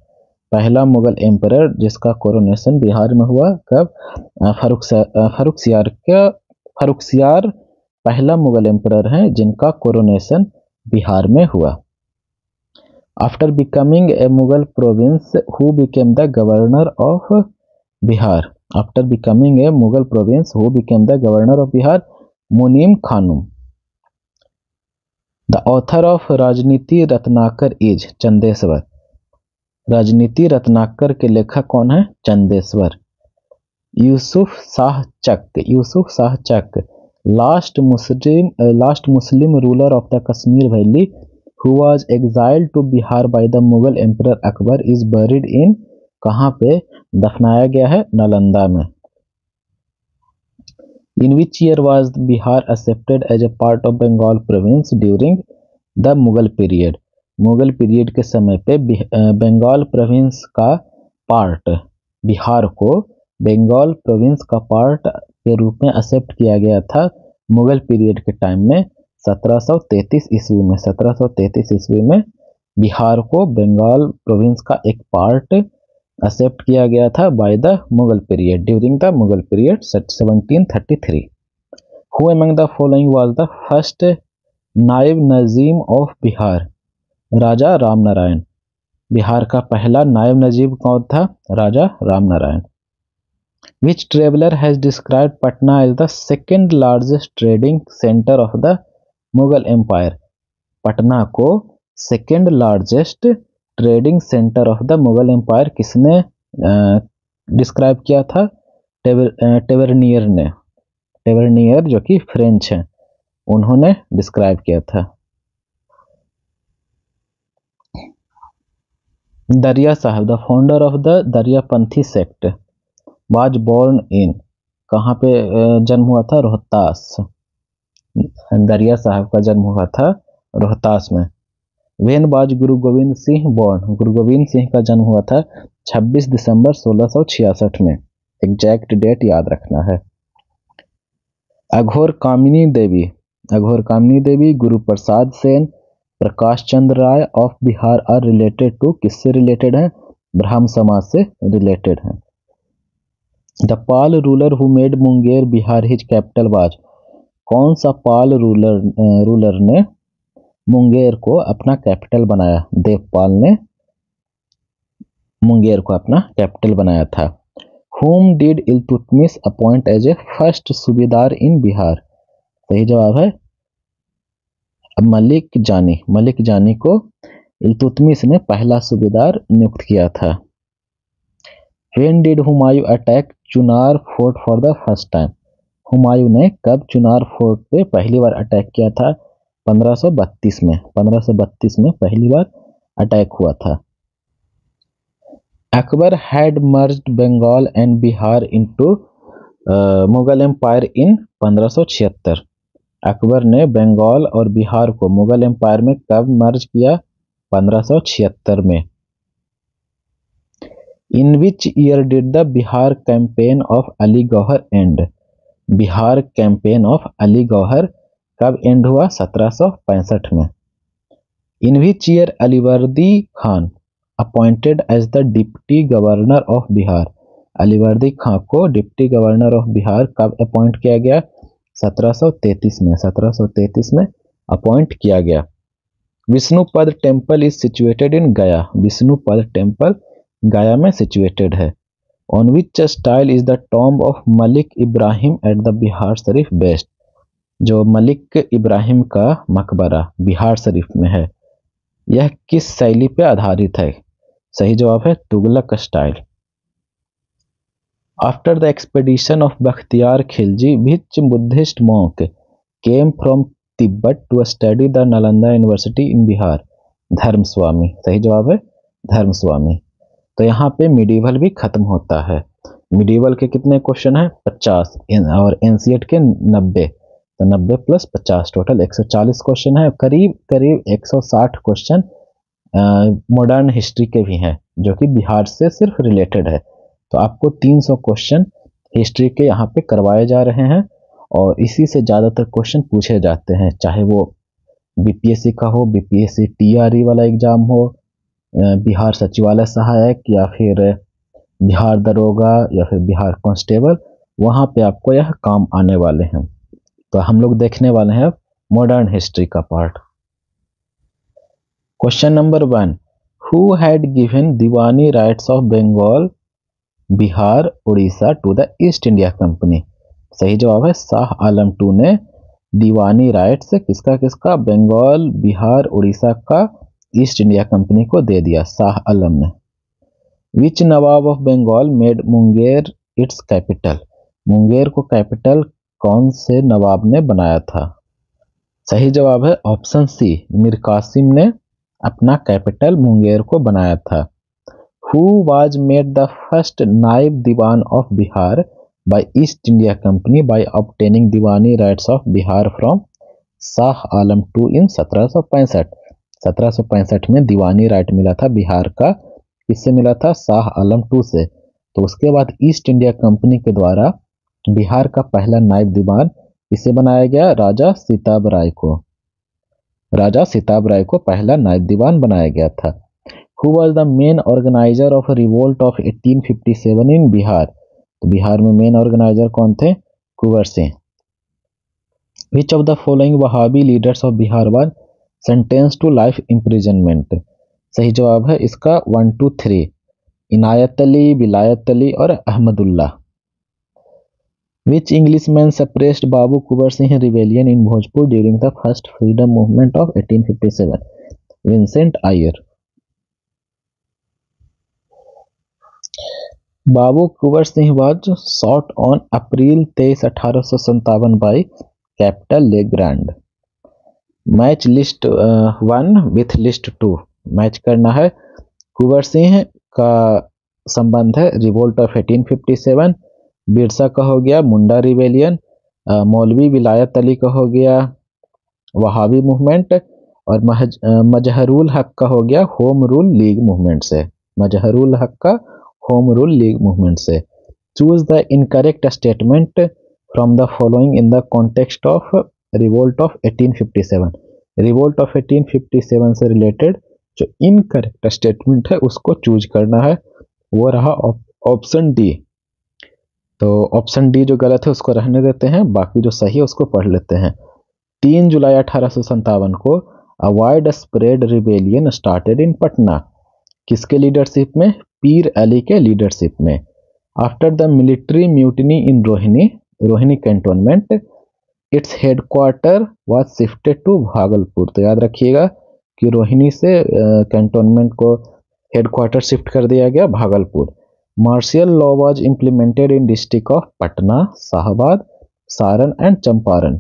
पहला मुगल एम्परर जिसका कोरोनेशन बिहार में हुआ कब? फरुखसियार पहला मुगल एम्परर हैं जिनका कोरोनेशन बिहार में हुआ। After becoming a Mughal province who became the governor of Bihar? After becoming a Mughal province, who became the governor of Bihar? Munim Khanum. The author of राजनीति रत्नाकर is चंदेश्वर। राजनीति रत्नाकर के लेखक कौन है? Chandeshwar. Yusuf Shah Chak last Muslim ruler of the Kashmir valley who was exiled to Bihar by the Mughal emperor Akbar is buried in, कहाँ पे दफनाया गया है? नालंदा में। In which year was Bihar accepted as a part of Bengal province during the Mughal period? Mughal period के समय पे Bengal province का पार्ट, बिहार को बंगाल प्रोविंस का पार्ट के रूप में एक्सेप्ट किया गया था मुगल पीरियड के टाइम में 1733 ईस्वी में। 1733 ईस्वी में बिहार को बंगाल प्रोविंस का एक पार्ट एक्सेप्ट किया गया था by the Mughal period, during the Mughal period 1733। Who among the following was the first नायब नजीम ऑफ बिहार? राजा रामनारायण। बिहार का पहला नायब नजीब कौन था? राजा Ramnarayan. Which traveler has described Patna as the second largest trading center of the Mughal Empire? Patna को second largest trading centre of the Mughal empire किसने describe किया था? टेवर्नियर ने। टेवर्नियर जो कि फ्रेंच हैं, उन्होंने डिस्क्राइब किया था। Dariya Sahab, the founder of the Dariyapanthi sect. Was born in, कहाँ पे जन्म हुआ था? रोहतास, दरिया साहब का जन्म हुआ था रोहतास में। When was Guru Gobind Singh born, गुरु गोविंद सिंह का जन्म हुआ था 26 दिसंबर 1666 में। एग्जैक्ट डेट याद रखना है। अघोर कामिनी देवी, अघोर Kamini Devi, Guru Prasad Sen, Prakash Chandra Rai of Bihar are related to, किससे रिलेटेड है? ब्राह्म समाज से रिलेटेड है। The Pal ruler who made Munger Bihar his capital was, कौन सा पाल रूलर ने मुंगेर को अपना कैपिटल बनाया? देवपाल ने मुंगेर को अपना कैपिटल बनाया था। Whom did Iltutmish appoint as a first subedar in Bihar? सही जवाब है मलिक जानी, मलिक जानी को इल्तुतमिश ने पहला सूबेदार नियुक्त किया था। When did Humayun attack Chunar fort for the first time, Humayun ने कब चुनार फोर्ट पे पहली बार अटैक किया था? 1532 में, 1532 में पहली बार अटैक हुआ था। Akbar had merged Bengal and Bihar into Mughal empire in 1576, Akbar ने बंगाल और बिहार को मुगल एम्पायर में कब मर्ज किया? 1576 में। In which year did the Bihar campaign of Ali Gauhar end, Bihar campaign of Ali Gauhar कब एंड हुआ? 1765 में। In which year Alivardi Khan appointed as the deputy governor of Bihar, Alivardi Khan को डिप्टी गवर्नर ऑफ बिहार कब अपॉइंट किया गया? 1733 में, 1733 में अपॉइंट किया गया। Vishnupad temple is situated in गया, विष्णुपद टेम्पल गया में सिचुएटेड है। On which style is the tomb of Malik Ibrahim at the Bihar Sharif based, जो मलिक इब्राहिम का मकबरा बिहार शरीफ में है, यह किस शैली पे आधारित है? सही जवाब है Tughlaq style. After the expedition of Bakhtiyar Khilji which Buddhist monk came from Tibet to study the Nalanda university in Bihar? Dharmaswami, सही जवाब है धर्मस्वामी। तो यहाँ पे मिडीवल भी खत्म होता है। मिडीवल के कितने क्वेश्चन हैं? 50 और एंशिएंट के 90, तो 90 प्लस 50 टोटल 140 क्वेश्चन है। करीब करीब 160 क्वेश्चन मॉडर्न हिस्ट्री के भी हैं जो कि बिहार से सिर्फ रिलेटेड है। तो आपको 300 क्वेश्चन हिस्ट्री के यहाँ पे करवाए जा रहे हैं और इसी से ज़्यादातर क्वेश्चन पूछे जाते हैं, चाहे वो बीपीएससी का हो, बीपीएससी टीआरई वाला एग्जाम हो, बिहार सचिवालय सहायक या फिर बिहार दरोगा या फिर बिहार कांस्टेबल, वहाँ पे आपको यह काम आने वाले हैं। तो हम लोग देखने वाले हैं मॉडर्न हिस्ट्री का part. Question number 1, who had given diwani rights of Bengal Bihar Orissa to the East India Company? सही जवाब है शाह आलम II ने दीवानी राइट्स किसका किसका? बंगाल बिहार उड़ीसा का ईस्ट इंडिया कंपनी को दे दिया शाह आलम ने। Which Nawab of Bengal made Munger its capital, Munger को कैपिटल कौन से नवाब ने बनाया था? सही जवाब है ऑप्शन सी, मीर कासिम ने अपना कैपिटल मुंगेर को बनाया था। Who was made the first Naib Diwan of Bihar by East India Company by obtaining Diwani rights of Bihar from Shah Alam II in 1765? 1765 में दीवानी राइट मिला था बिहार का, किससे मिला था? शाह आलम II से। तो उसके बाद ईस्ट इंडिया कंपनी के द्वारा बिहार का पहला नायब दीवान किसे बनाया गया? राजा सिताब राय को, राजा सिताब राय को पहला नायब दीवान बनाया गया था। Who was the main organiser of revolt of 1857 in Bihar? तो बिहार में मेन ऑर्गेनाइजर कौन थे? Kunwar Singh. Which of the following Wahabi leaders of Bihar was sentence to life imprisonment? सही जवाब है इसका 1, 2, 3, इनायत अली, विलायत अली और Ahmadullah. Which Englishman suppressed Babu Kunwar Singh rebellion in Bhojpur during the first freedom movement of 1857? Vincent Eyre. Babu Kunwar Singh was shot on April 23, 1857 by capital Legrand. Match list 1 with list 2, match करना है कुंवर सिंह का संबंध है रिवोल्ट ऑफ 1857, बिरसा का हो गया मुंडा रिवेलियन, मौलवी विलायत अली का हो गया वहाबी मूवमेंट, और मजहरुल हक का हो गया होम रूल लीग मूवमेंट से, मजहरुल हक का होम रूल लीग मूवमेंट से। Choose the incorrect statement from the following in the context of revolt of 1857। Revolt of 1857 से रिलेटेड जो इनकरेक्ट स्टेटमेंट है उसको चूज करना है, वो रहा ऑप्शन डी। तो ऑप्शन डी जो गलत है उसको रहने देते हैं, बाकी जो सही है उसको पढ़ लेते हैं। 3 जुलाई 1857 को a wide spread rebellion started in Patna, किसके लीडरशिप में? पीर अली के लीडरशिप में। After the military mutiny in Rohini cantonment, its headquarter was shifted to Bhagalpur. तो याद रखिएगा कि रोहिणी से कैंटोनमेंट को हेडक्वार्टर शिफ्ट कर दिया गया Bhagalpur. Martial law was implemented in district of Patna, Shahabad, Saran and Champaran.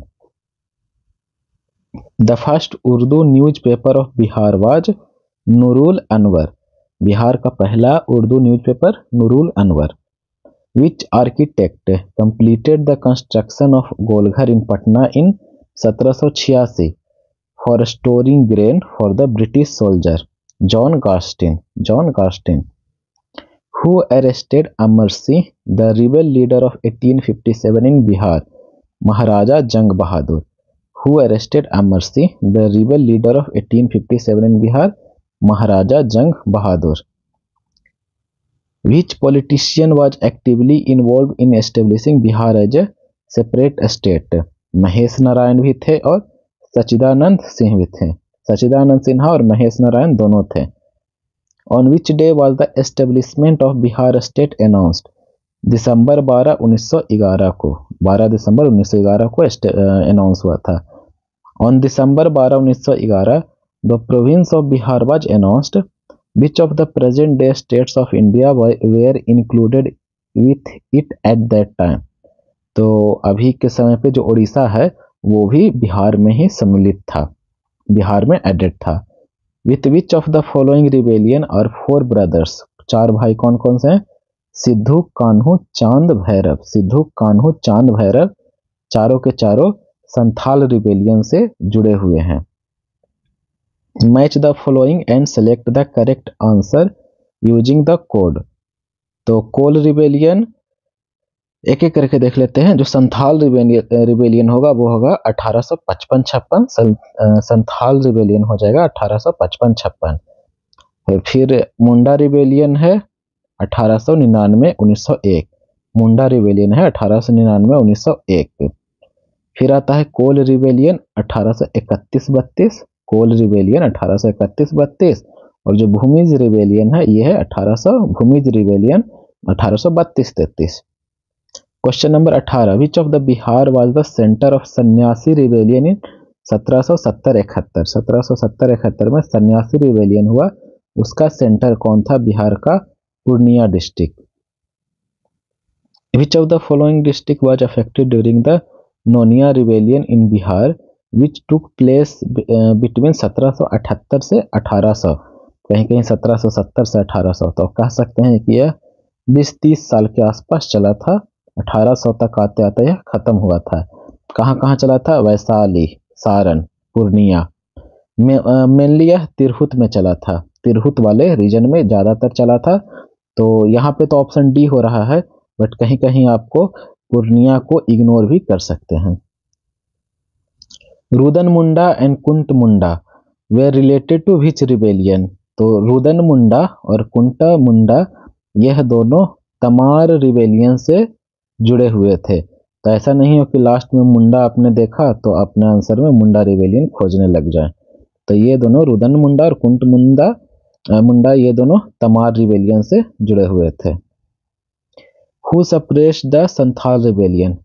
The first Urdu newspaper of Bihar was Noorul Anwar, Bihar का पहला Urdu newspaper Noorul Anwar. Which architect completed the construction of Golghar in Patna in 1786 for storing grain for the British soldier? John Garstin. John Garstin. Who arrested Amar Singh, the rebel leader of 1857 in Bihar? Maharaja Jang Bahadur. Who arrested Amar Singh, the rebel leader of 1857 in Bihar? Maharaja Jang Bahadur. Which politician was actively involved in establishing Bihar as a separate state? Mahesh Narayan भी थे और सच्चिदानंद सिंह भी थे, सच्चिदानंद सिन्हा और महेश नारायण दोनों थे। On which day was the establishment of Bihar state announced? दिसंबर 12, 1911 को, 12 दिसंबर 1911 को अनाउंस हुआ था। On December 12, 1911, the province of Bihar was announced. Which of the present day states of India were included with it at that time? तो अभी के समय पे जो उड़ीसा है वो भी बिहार में ही सम्मिलित था, बिहार में एडेड था। With which of the following rebellion or 4 brothers? 4 भाई कौन कौन से हैं? सिद्धू, कान्हू, चांद, भैरव। सिद्धू, कान्हू, चांद, भैरव चारों के चारों संथाल रिबेलियन से जुड़े हुए हैं। Match the following and select the correct answer using the code. तो कोल रिबेलियन एक एक करके देख लेते हैं। जो संथाल रिबेलियन होगा वो होगा 1855-56, संथाल रिबेलियन हो जाएगा 1855-56। फिर मुंडा रिबेलियन है 1899-1901, मुंडा रिबेलियन है 1899-1901। फिर आता है कोल रिबेलियन 1831-32, कोल रिबेलियन 1831-32, और जो भूमिज रिबेलियन है ये है Bhumij rebellion 1832-33। Question number 18, which of the Bihar was the centre of सन्यासी रिबेलियन इन 1770-71? 1770-71 में सन्यासी रिबेलियन हुआ, उसका सेंटर कौन था? बिहार का Purnia district. Which of the following district was affected during the Nonia rebellion in Bihar which took place between 1778 से 1800? कहीं कहीं 1770 से 1800, तो कह सकते हैं कि यह 20-30 साल के आसपास चला था। 1800 तक आते आते यह खत्म हुआ था। कहाँ कहाँ चला था? वैशाली, सारण, पूर्णिया। मेनली यह तिरहुत में चला था, तिरहुत वाले रीजन में ज़्यादातर चला था। तो यहाँ पे तो ऑप्शन डी हो रहा है, बट कहीं कहीं आपको पूर्णिया को इग्नोर भी कर सकते हैं। Rudan Munda and Kunt Munda were related to which rebellion? तो रुदन मुंडा और कुंटा मुंडा यह दोनों तमार रिबेलियन से जुड़े हुए थे। तो ऐसा नहीं हो कि लास्ट में मुंडा आपने देखा तो अपने आंसर में मुंडा रिबेलियन खोजने लग जाए। तो ये दोनों रुदन मुंडा और कुंट मुंडा ये दोनों तमार रिबेलियन से जुड़े हुए थे। Who suppress the Santhal rebellion?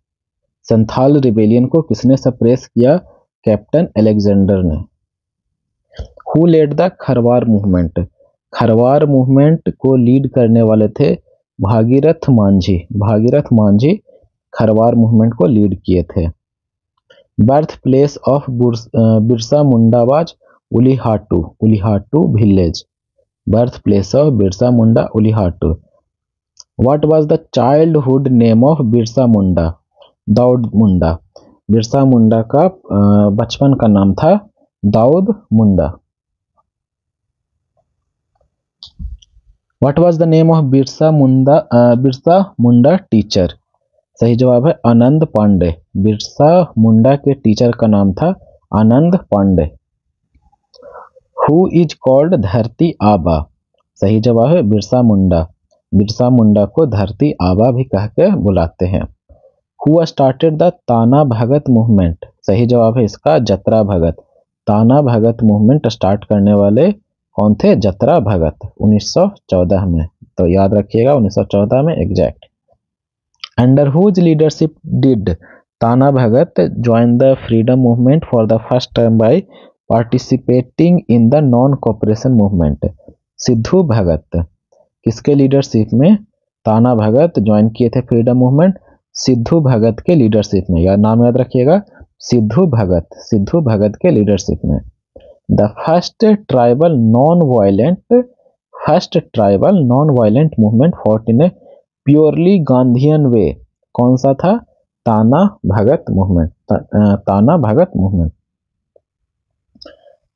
Santhal rebellion को किसने सप्रेस किया? कैप्टन अलेक्जेंडर ने। Who led the Kharwar movement? Kharwar movement को लीड करने वाले थे भागीरथ मांझी। भागीरथ मांझी खरवार मूवमेंट को लीड किए थे। Birth place of Birsa Munda was Ulihatu, Ulihatu village. Birth place of Birsa Munda Ulihatu. What was the childhood name of Birsa Munda? Daud Munda. Birsa Munda का बचपन का नाम था Daud Munda. What was the name of Birsa Munda teacher? सही जवाब है आनंद पांडे। बिरसा मुंडा के टीचर का नाम था आनंद पांडे। हु इज कॉल्ड धरती आबा? सही जवाब है बिरसा मुंडा। बिरसा मुंडा को धरती आबा भी कह के बुलाते हैं। हु स्टार्टेड द ताना भगत मूवमेंट? सही जवाब है इसका जतरा भगत। ताना भगत मूवमेंट स्टार्ट करने वाले कौन थे? जतरा भगत 1914 में। तो याद रखिएगा 1914 में exact. Under whose leadership did Tana Bhagat join the freedom movement for the first time by participating in the non cooperation movement? Siddhu Bhagat किसके लीडरशिप में ताना भगत ज्वाइन किए थे फ्रीडम मूवमेंट? सिद्धू भगत के लीडरशिप में। या नाम याद रखिएगा सिद्धू भगत के लीडरशिप में। The first tribal non violent movement fought in a purely Gandhian way कौन सा था? Tana Bhagat movement.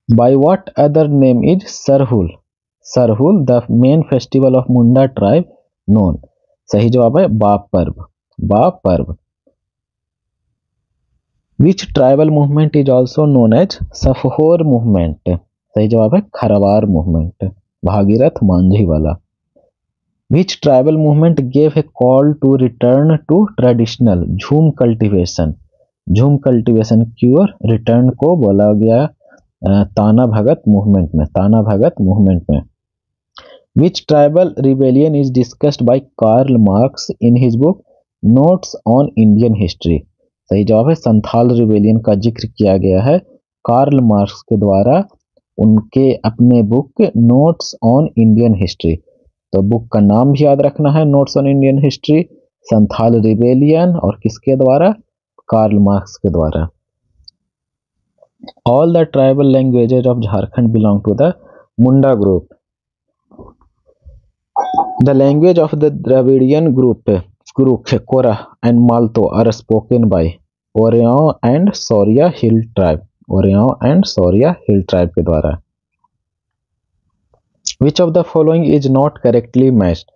By what other name is Sarhul the main festival of Munda tribe known? सही जवाब है बाप पर्व। Which tribal movement is also known as Safahor movement? सही जवाब है खरवार मूवमेंट, भागीरथ मांझी वाला। Which tribal movement gave a call to return to traditional झूम कल्टीवेशन की ओर रिटर्न को बोला गया ताना भगत मूवमेंट में। Which tribal rebellion is discussed by Karl Marx in his book Notes on Indian History? सही जवाब है संथाल रिबेलियन का जिक्र किया गया है कार्ल मार्क्स के द्वारा उनके अपने book notes on Indian history. तो बुक का नाम भी याद रखना है notes on Indian history, Santhal rebellion और किसके द्वारा? कार्ल मार्क्स के द्वारा। All the tribal languages of Jharkhand belong to the Munda group. The language of the Dravidian group Kora and Malto are spoken by Oraon and Sauria hill tribe के द्वारा। Which of the following is not correctly matched?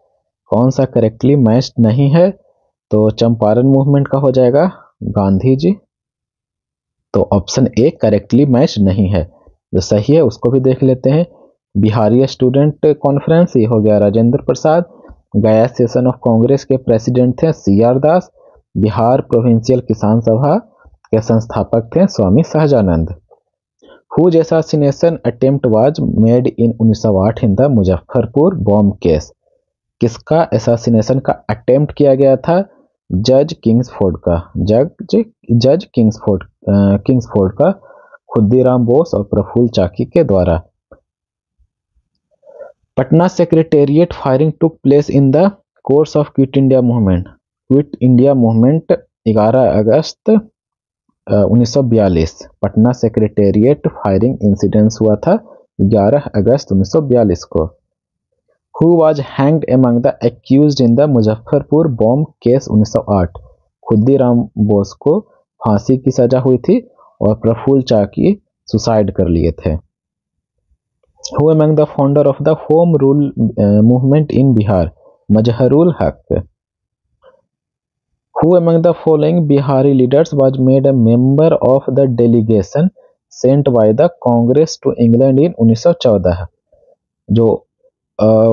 कौन सा correctly matched नहीं है? तो Champaran movement का हो जाएगा गांधी जी। तो ऑप्शन ए करेक्टली मैच नहीं है। जो सही है उसको भी देख लेते हैं। बिहारी स्टूडेंट कॉन्फ्रेंस ये हो गया राजेंद्र प्रसाद। गया सेशन ऑफ कांग्रेस के प्रेसिडेंट थे CR दास। बिहार प्रोविंशियल किसान सभा के संस्थापक थे Swami Sahajanand. Whose assassination attempt was made in 1908 in the Muzaffarpur bomb case? किसका एसासिनेशन का अटेम्प्ट किया गया था? जज किंग्सफोर्ड का खुद्दीराम बोस और प्रफुल्ल चाकी के द्वारा। Patna secretariat firing took place in the course of quit India movement 11 August 1942। Patna secretariat firing incidence हुआ था 11 अगस्त 1942 को। Who was hanged among the accused in the Muzaffarpur bomb case 1908? Khudiram Bose को फांसी की सजा हुई थी और प्रफुल्ल चाकी सुसाइड कर लिए थे। Who among the founder of the home rule movement in Bihar? Mazharul हक। Who among the following Bihari leaders was made a member of the delegation sent by the Congress to England in 1914? जो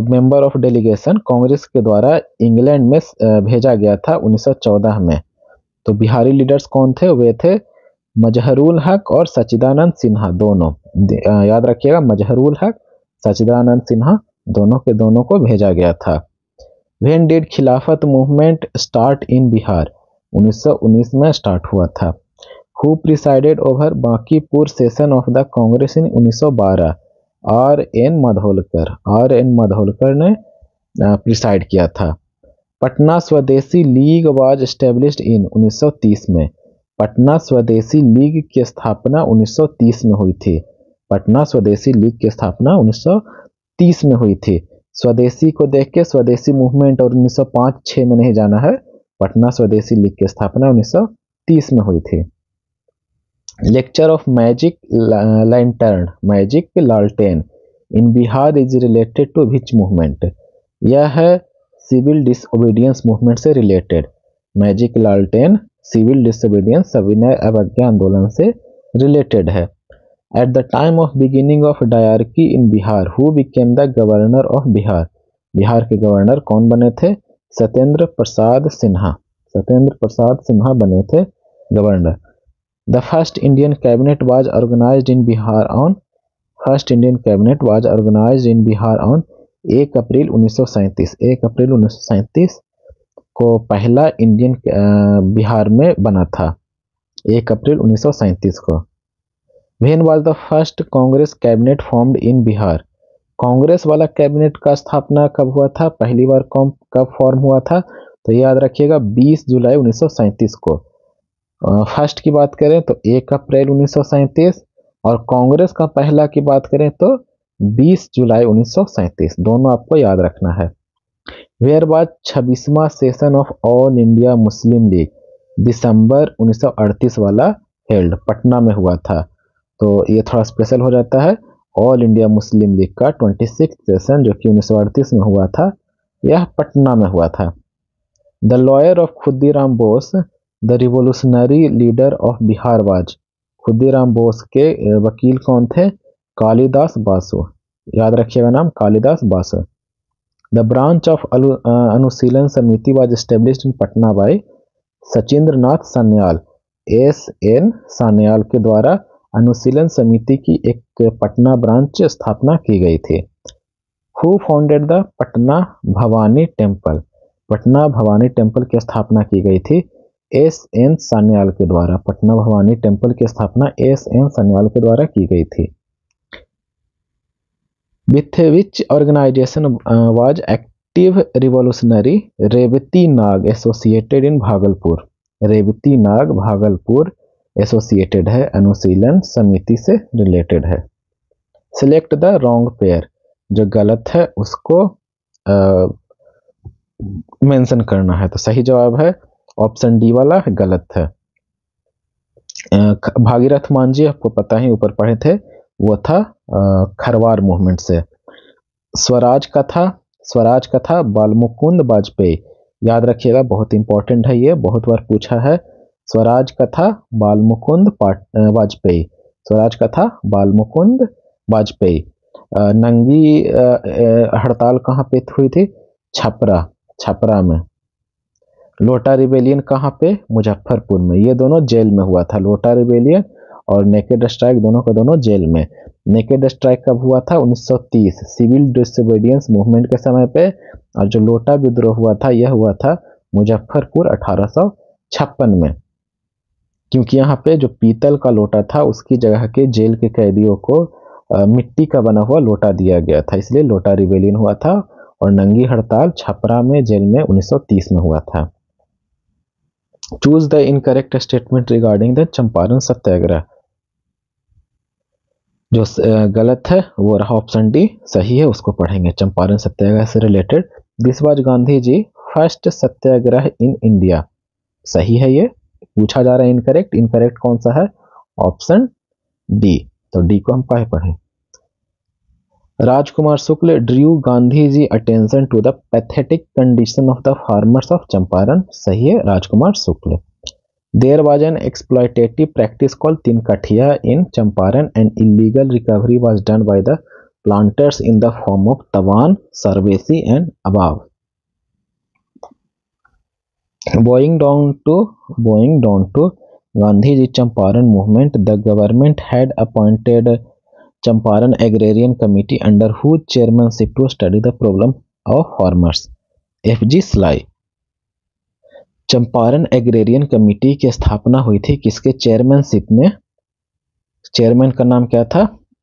member of delegation Congress के द्वारा England में भेजा गया था 1914 में। तो बिहारी लीडर्स कौन थे? वे थे मजहरुल हक और सच्चिदानंद सिन्हा दोनों। याद रखिएगा मजहरुल हक सच्चिदानंद सिन्हा दोनों के दोनों को भेजा गया था। When did खिलाफत मूवमेंट स्टार्ट इन बिहार? 1919 में स्टार्ट हुआ था। Who presided over Bankipur session of the Congress in 1912? R.N. Madholkar ने प्रिसाइड किया था। पटना स्वदेशी लीग वाज एस्टेब्लिश्ड इन 1930 में। पटना स्वदेशी लीग की स्थापना 1930 में हुई थी। पटना स्वदेशी लीग की स्थापना 1930 में हुई थी। स्वदेशी को देख के स्वदेशी मूवमेंट और 1905-6 में नहीं जाना है, पटना स्वदेशी लीग की स्थापना 1930 में हुई थी। Lecture of magic lantern, magic लालटेन in Bihar is related to which movement? यह है सिविल डिसओबीडियंस मूवमेंट से रिलेटेड। मैजिक लालटेन सिविल डिसओबीडियंस सविनय अवज्ञा आंदोलन से रिलेटेड है। At the time of beginning of dyarchy in Bihar who became the governor of Bihar? Bihar के गवर्नर कौन बने थे? सत्येंद्र प्रसाद सिन्हा। सत्येंद्र प्रसाद सिन्हा बने थे governor. The first Indian cabinet was organised in Bihar on, first Indian cabinet was organised in Bihar on 1 अप्रैल 1937। 1 अप्रैल 1937 को पहला Indian Bihar में बना था, 1 अप्रैल 1937 को। When was the first Congress cabinet formed in Bihar? Congress वाला कैबिनेट का स्थापना कब हुआ था, पहली बार कब फॉर्म हुआ था? तो याद रखिएगा 20 जुलाई 1937 को। फर्स्ट की बात करें तो 1 अप्रैल 1937 और कांग्रेस का पहला की बात करें तो 20 जुलाई 1937, दोनों आपको याद रखना है। वेयर वाज 26वां session of all India Muslim League, December 1938 वाला हेल्ड, पटना में हुआ था। तो ये थोड़ा स्पेशल हो जाता है। ऑल इंडिया मुस्लिम लीग का 26 सेशन जो कि 1938 में हुआ था, यह पटना में हुआ था। The lawyer of Khudiram Bose the revolutionary leader of Bihar was? Khudiram Bose के वकील कौन थे? कालिदास बासु। याद रखिएगा नाम, Kalidas Basu. The branch of Anushilan Samiti was established in Patna by Sachindra Nath Sanyal. S.N. Sanyal के द्वारा अनुशीलन समिति की एक पटना ब्रांच स्थापना की गई थी। Who founded the Patna Bhavani temple? Patna Bhavani temple की स्थापना की गई थी S.N. सान्याल के द्वारा। पटना भवानी टेम्पल की स्थापना S.N. सान्याल के द्वारा की गई थी। With which organisation was active revolutionary Revati Nag associated in Bhagalpur? Revati Nag Bhagalpur associated है, अनुशीलन समिति से रिलेटेड है। सिलेक्ट द रॉन्ग पेयर, जो गलत है उसको मेंशन करना है। तो सही जवाब है ऑप्शन डी वाला, गलत है। भागीरथ मांझी आपको पता ही ऊपर पढ़े थे, वो था खरवार मूवमेंट से। स्वराज कथा बालमुकुंद वाजपेयी। याद रखिएगा, बहुत इंपॉर्टेंट है ये, बहुत बार पूछा है। स्वराज कथा बालमुकुंद वाजपेयी, स्वराज कथा बालमुकुंद वाजपेयी। नंगी हड़ताल कहाँ पे हुई थी? छपरा में। लोटा रिबेलियन कहाँ पे? मुजफ्फरपुर में। ये दोनों जेल में हुआ था, लोटा रिबेलियन और नेकेड स्ट्राइक, दोनों का दोनों जेल में। नेकेड स्ट्राइक कब हुआ था? 1930 सिविल डिसोबीडियंस मूवमेंट के समय पे, और जो लोटा विद्रोह हुआ था यह हुआ था मुजफ्फरपुर 1856 में। क्योंकि यहाँ पे जो पीतल का लोटा था उसकी जगह के जेल के कैदियों को मिट्टी का बना हुआ लोटा दिया गया था, इसलिए लोटा रिबेलियन हुआ था। और नंगी हड़ताल छपरा में जेल में 1930 में हुआ था। Choose the incorrect statement regarding the Champaran satyagraha. जो गलत है वो रहा ऑप्शन डी, सही है उसको पढ़ेंगे। चंपारण सत्याग्रह से related, this was Gandhi ji first satyagraha in India. सही है, ये पूछा जा रहा है इनकरेक्ट। इनकरेक्ट कौन सा है? ऑप्शन डी, तो डी को हम पढ़ें। Rajkumar Shukla drew Gandhi ji attention to the pathetic condition of the farmers of Champaran. सही है, Rajkumar Shukla. There was an exploitative practice called Tinkathia in Champaran and illegal recovery was done by the planters in the form of Tawan, Sarvesi and above. Bowing down to Gandhiji Champaran movement, the government had appointed Champaran Agrarian Committee under whose chairmanship to study the problem of farmers. F.G. Sly. Champaran agrarian committee की स्थापना हुई थी किसके chairmanship में? Chairman का नाम क्या था?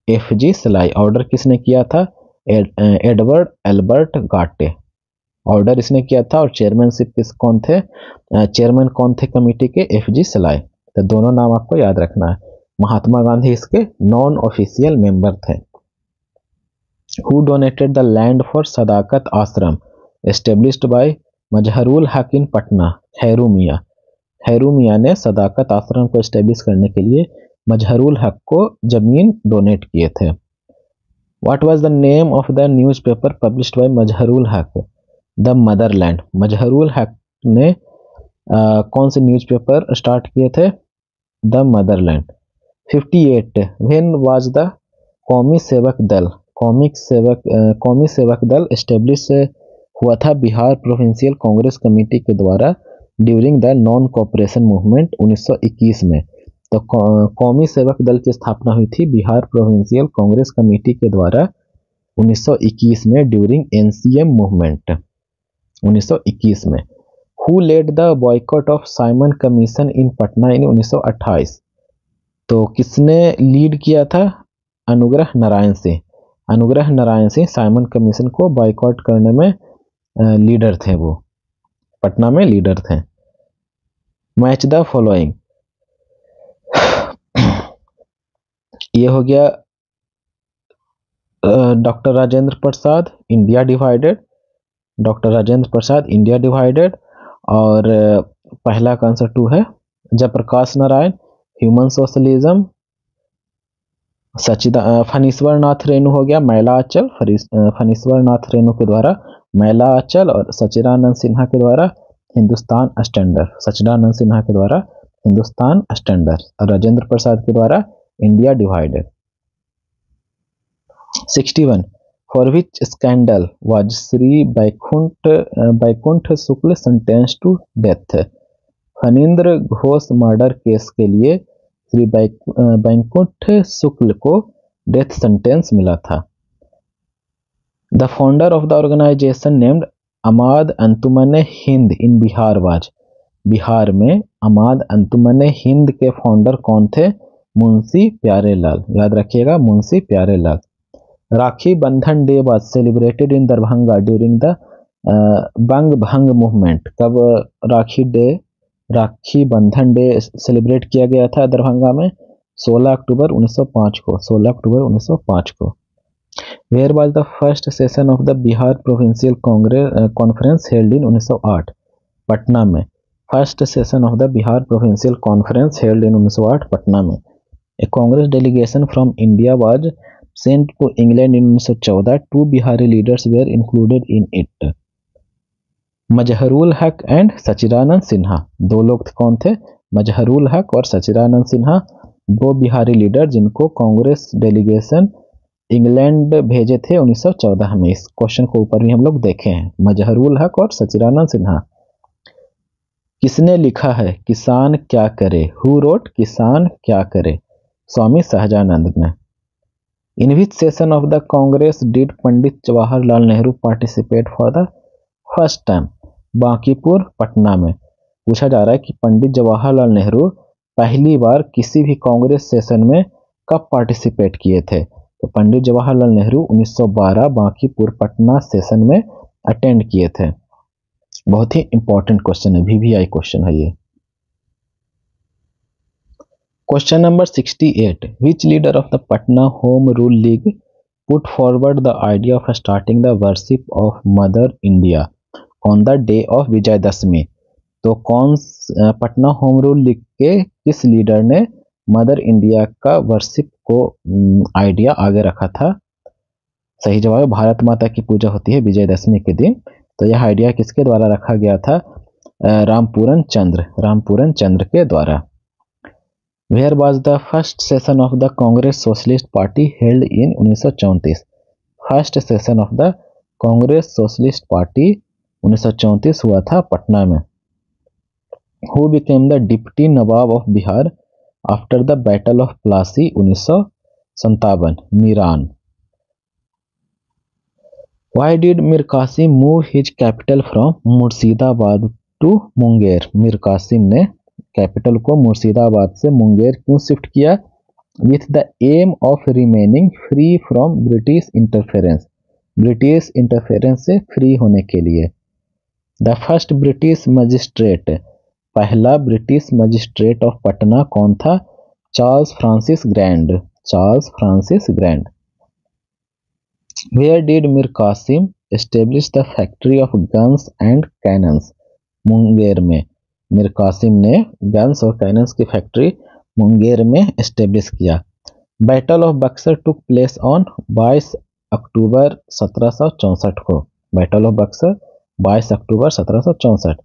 F.G. स्लाई। ऑर्डर किसने किया था? Edward Albert गाटे। ऑर्डर इसने किया था। और चेयरमैनशिप कौन थे? चेयरमैन कौन थे कमेटी के? F.G. स्लाई। तो दोनों नाम आपको याद रखना है। महात्मा गांधी इसके नॉन ऑफिशियल मेंबर थे। Who donated the land for Sadaqat Ashram established bye Mazharul हक इन पटना? खैरू मियाँ। खैरू मियाँ ने सदाकत आश्रम को एस्टेब्लिश करने के लिए मजहरुल हक को जमीन डोनेट किए थे। What was the name of the newspaper published by Mazharul हक? The Motherland. मजहरुल हक ने कौन से न्यूज़पेपर स्टार्ट किए थे? The Motherland. 58 when was the कौमी सेवक दल कौमी सेवक दल एस्टेब्लिश हुआ था बिहार प्रोविंशियल कांग्रेस कमेटी के द्वारा during the non cooperation movement 1921 में। तो कौमी सेवक दल की स्थापना हुई थी बिहार प्रोविंशियल कांग्रेस कमेटी के द्वारा 1921 में ड्यूरिंग एनसीएम मूवमेंट 1921 में। Who led the boycott of Simon Commission in Patna in 1928? तो किसने लीड किया था? अनुग्रह नारायण सिंह। अनुग्रह नारायण सिंह साइमन कमीशन को बॉयकॉट करने में लीडर थे, वो पटना में लीडर थे। Match the following. ये हो गया doctor Rajendra Prasad India divided, doctor Rajendra Prasad India divided. और पहला का आंसर 2 है। Jayaprakash Narayan human socialism. फणीश्वर नाथ रेणु हो गया मैला अचल, फणीश्वर नाथ रेणु के द्वारा मैला अचल। और सचिदानंद सिन्हा के द्वारा हिंदुस्तान स्टैंडर्ड, सचिदानंद सिन्हा के द्वारा हिंदुस्तान स्टैंडर्ड। और राजेंद्र प्रसाद के द्वारा India divided. 61 for which scandal was Shri Baikunth Shukla sentence to death? Phanindra Ghosh murder case के लिए श्री बैकुंठ शुक्ल को डेथ सेंटेंस मिला था। The founder of the organisation named अमाद अंतुमन हिंद इन बिहार वाज? बिहार में अमाद अंतुमन हिंद के फाउंडर कौन थे? मुंशी प्यारेलाल। याद रखिएगा, मुंशी प्यारेलाल। राखी बंधन day was celebrated in Darbhanga during the बंग भंग मूवमेंट? कब राखी बंधन डे सेलिब्रेट किया गया था दरभंगा में? 16 अक्टूबर 1905 को, 16 अक्टूबर 1905 को। Where was the first session of the Bihar provincial conference held in 1908? Patna में। First session of the Bihar provincial conference held in 1908 Patna में। A Congress delegation from India was sent to England in 1914। 2 Bihari leaders were included in it? Mazharul Haque and Sachidanand Sinha. 2 लोग कौन थे? मजहरुल हक और Sachidanand Sinha, 2 Bihari leader जिनको Congress delegation England भेजे थे 1914 में। इस क्वेश्चन को ऊपर भी हम लोग देखे हैं। मजहरुल हक और सचिदानंद सिन्हा। किसने लिखा है किसान क्या करे? हु रोट किसान क्या करे? स्वामी सहजानंद ने। In which session of the Congress did Pandit Jawaharlal Nehru participate for the first time? Bankipur Patna में। पूछा जा रहा है कि पंडित जवाहरलाल नेहरू पहली बार किसी भी कांग्रेस सेशन में कब पार्टिसिपेट किए थे? तो पंडित जवाहरलाल नेहरू 1912 बांकीपुर पटना सेशन में अटेंड किए थे। बहुत ही इंपॉर्टेंट क्वेश्चन है, VVI क्वेश्चन है ये। Question number 68 which leader of the Patna home rule league put forward the idea of starting the worship of mother India on the day of Vijayadashami? तो पटना होम रूल लीग के किस leader ने mother India का worship को idea आगे रखा था? सही जवाब है भारत माता की पूजा होती है विजयदशमी के दिन। तो यह आइडिया किसके द्वारा रखा गया था? रामपूरन चंद्र के द्वारा। Where was the first session of the Congress Socialist Party held in 1934? First session of the Congress Socialist Party 1934 हुआ था पटना में। Who became the deputy nawab of Bihar after the battle of Plassey 1957? Miran. Why did Mir Qasim move his capital from Murshidabad to Munger? Mir Qasim ने capital को मुर्शिदाबाद से मुंगेर क्यों shift किया? With the aim of remaining free from British interference? British interference से free होने के लिए। द फर्स्ट ब्रिटिश मजिस्ट्रेट, पहला ब्रिटिश मजिस्ट्रेट ऑफ पटना कौन था? Charles Francis Grand. Where did Mir Qasim establish the factory of guns and cannons? Munger में मीर कासिम ने guns और कैनन्स की फैक्ट्री मुंगेर में एस्टेब्लिश किया। Battle of Buxar took place on 22 October 1764 को। Battle of Buxar 22 October 1764।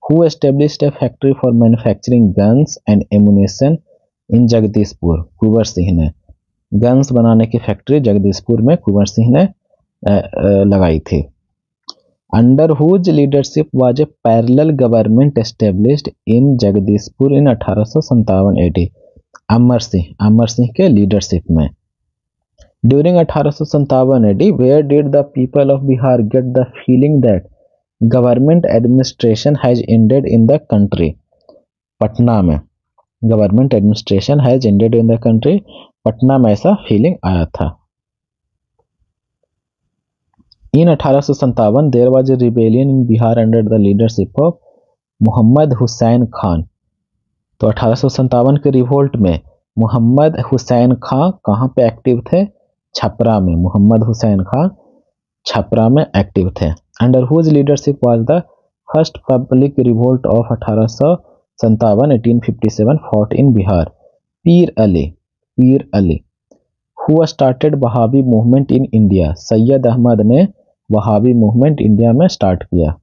Who established a factory for manufacturing guns and ammunition in Jagdishpur? Kunwar Singh ने guns बनाने की फैक्ट्री जगदीशपुर में कुंवर सिंह ने लगाई थी। Under whose leadership was a parallel government established in Jagdishpur in 1857 AD? Amar Singh के leadership में। During 1857 AD where did the people of Bihar get the feeling that government administration has ended in the country? Patna में government administration has ended in the country, Patna में ऐसा feeling आया था। In 1857 there was a rebellion in Bihar under the leadership of Mohammad Hussain Khan. तो 1857 के revolt में मोहम्मद हुसैन खां कहाँ पे एक्टिव थे? छपरा में। मोहम्मद हुसैन खां छपरा में एक्टिव थे। Under whose leadership was the first public revolt of 1857 fought in Bihar? Pir Ali. Who started Wahabi movement in India? Syed Ahmad ने वहाबी मूवमेंट इंडिया में स्टार्ट किया।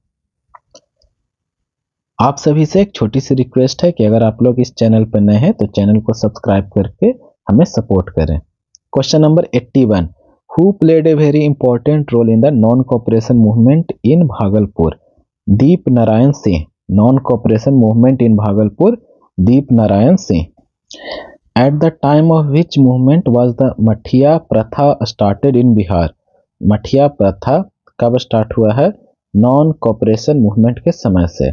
आप सभी से एक छोटी सी रिक्वेस्ट है कि अगर आप लोग इस चैनल पर नए हैं तो चैनल को सब्सक्राइब करके हमें सपोर्ट करें। Question number 81, who played a very important role in the non cooperation movement in Bhagalpur? Deep Narayan Singh. Non cooperation movement in Bhagalpur, Deep Narayan Singh. At the time of which movement was the Mathiya Pratha started इन बिहार? मठिया प्रथा कब स्टार्ट हुआ है? Non cooperation movement के समय से।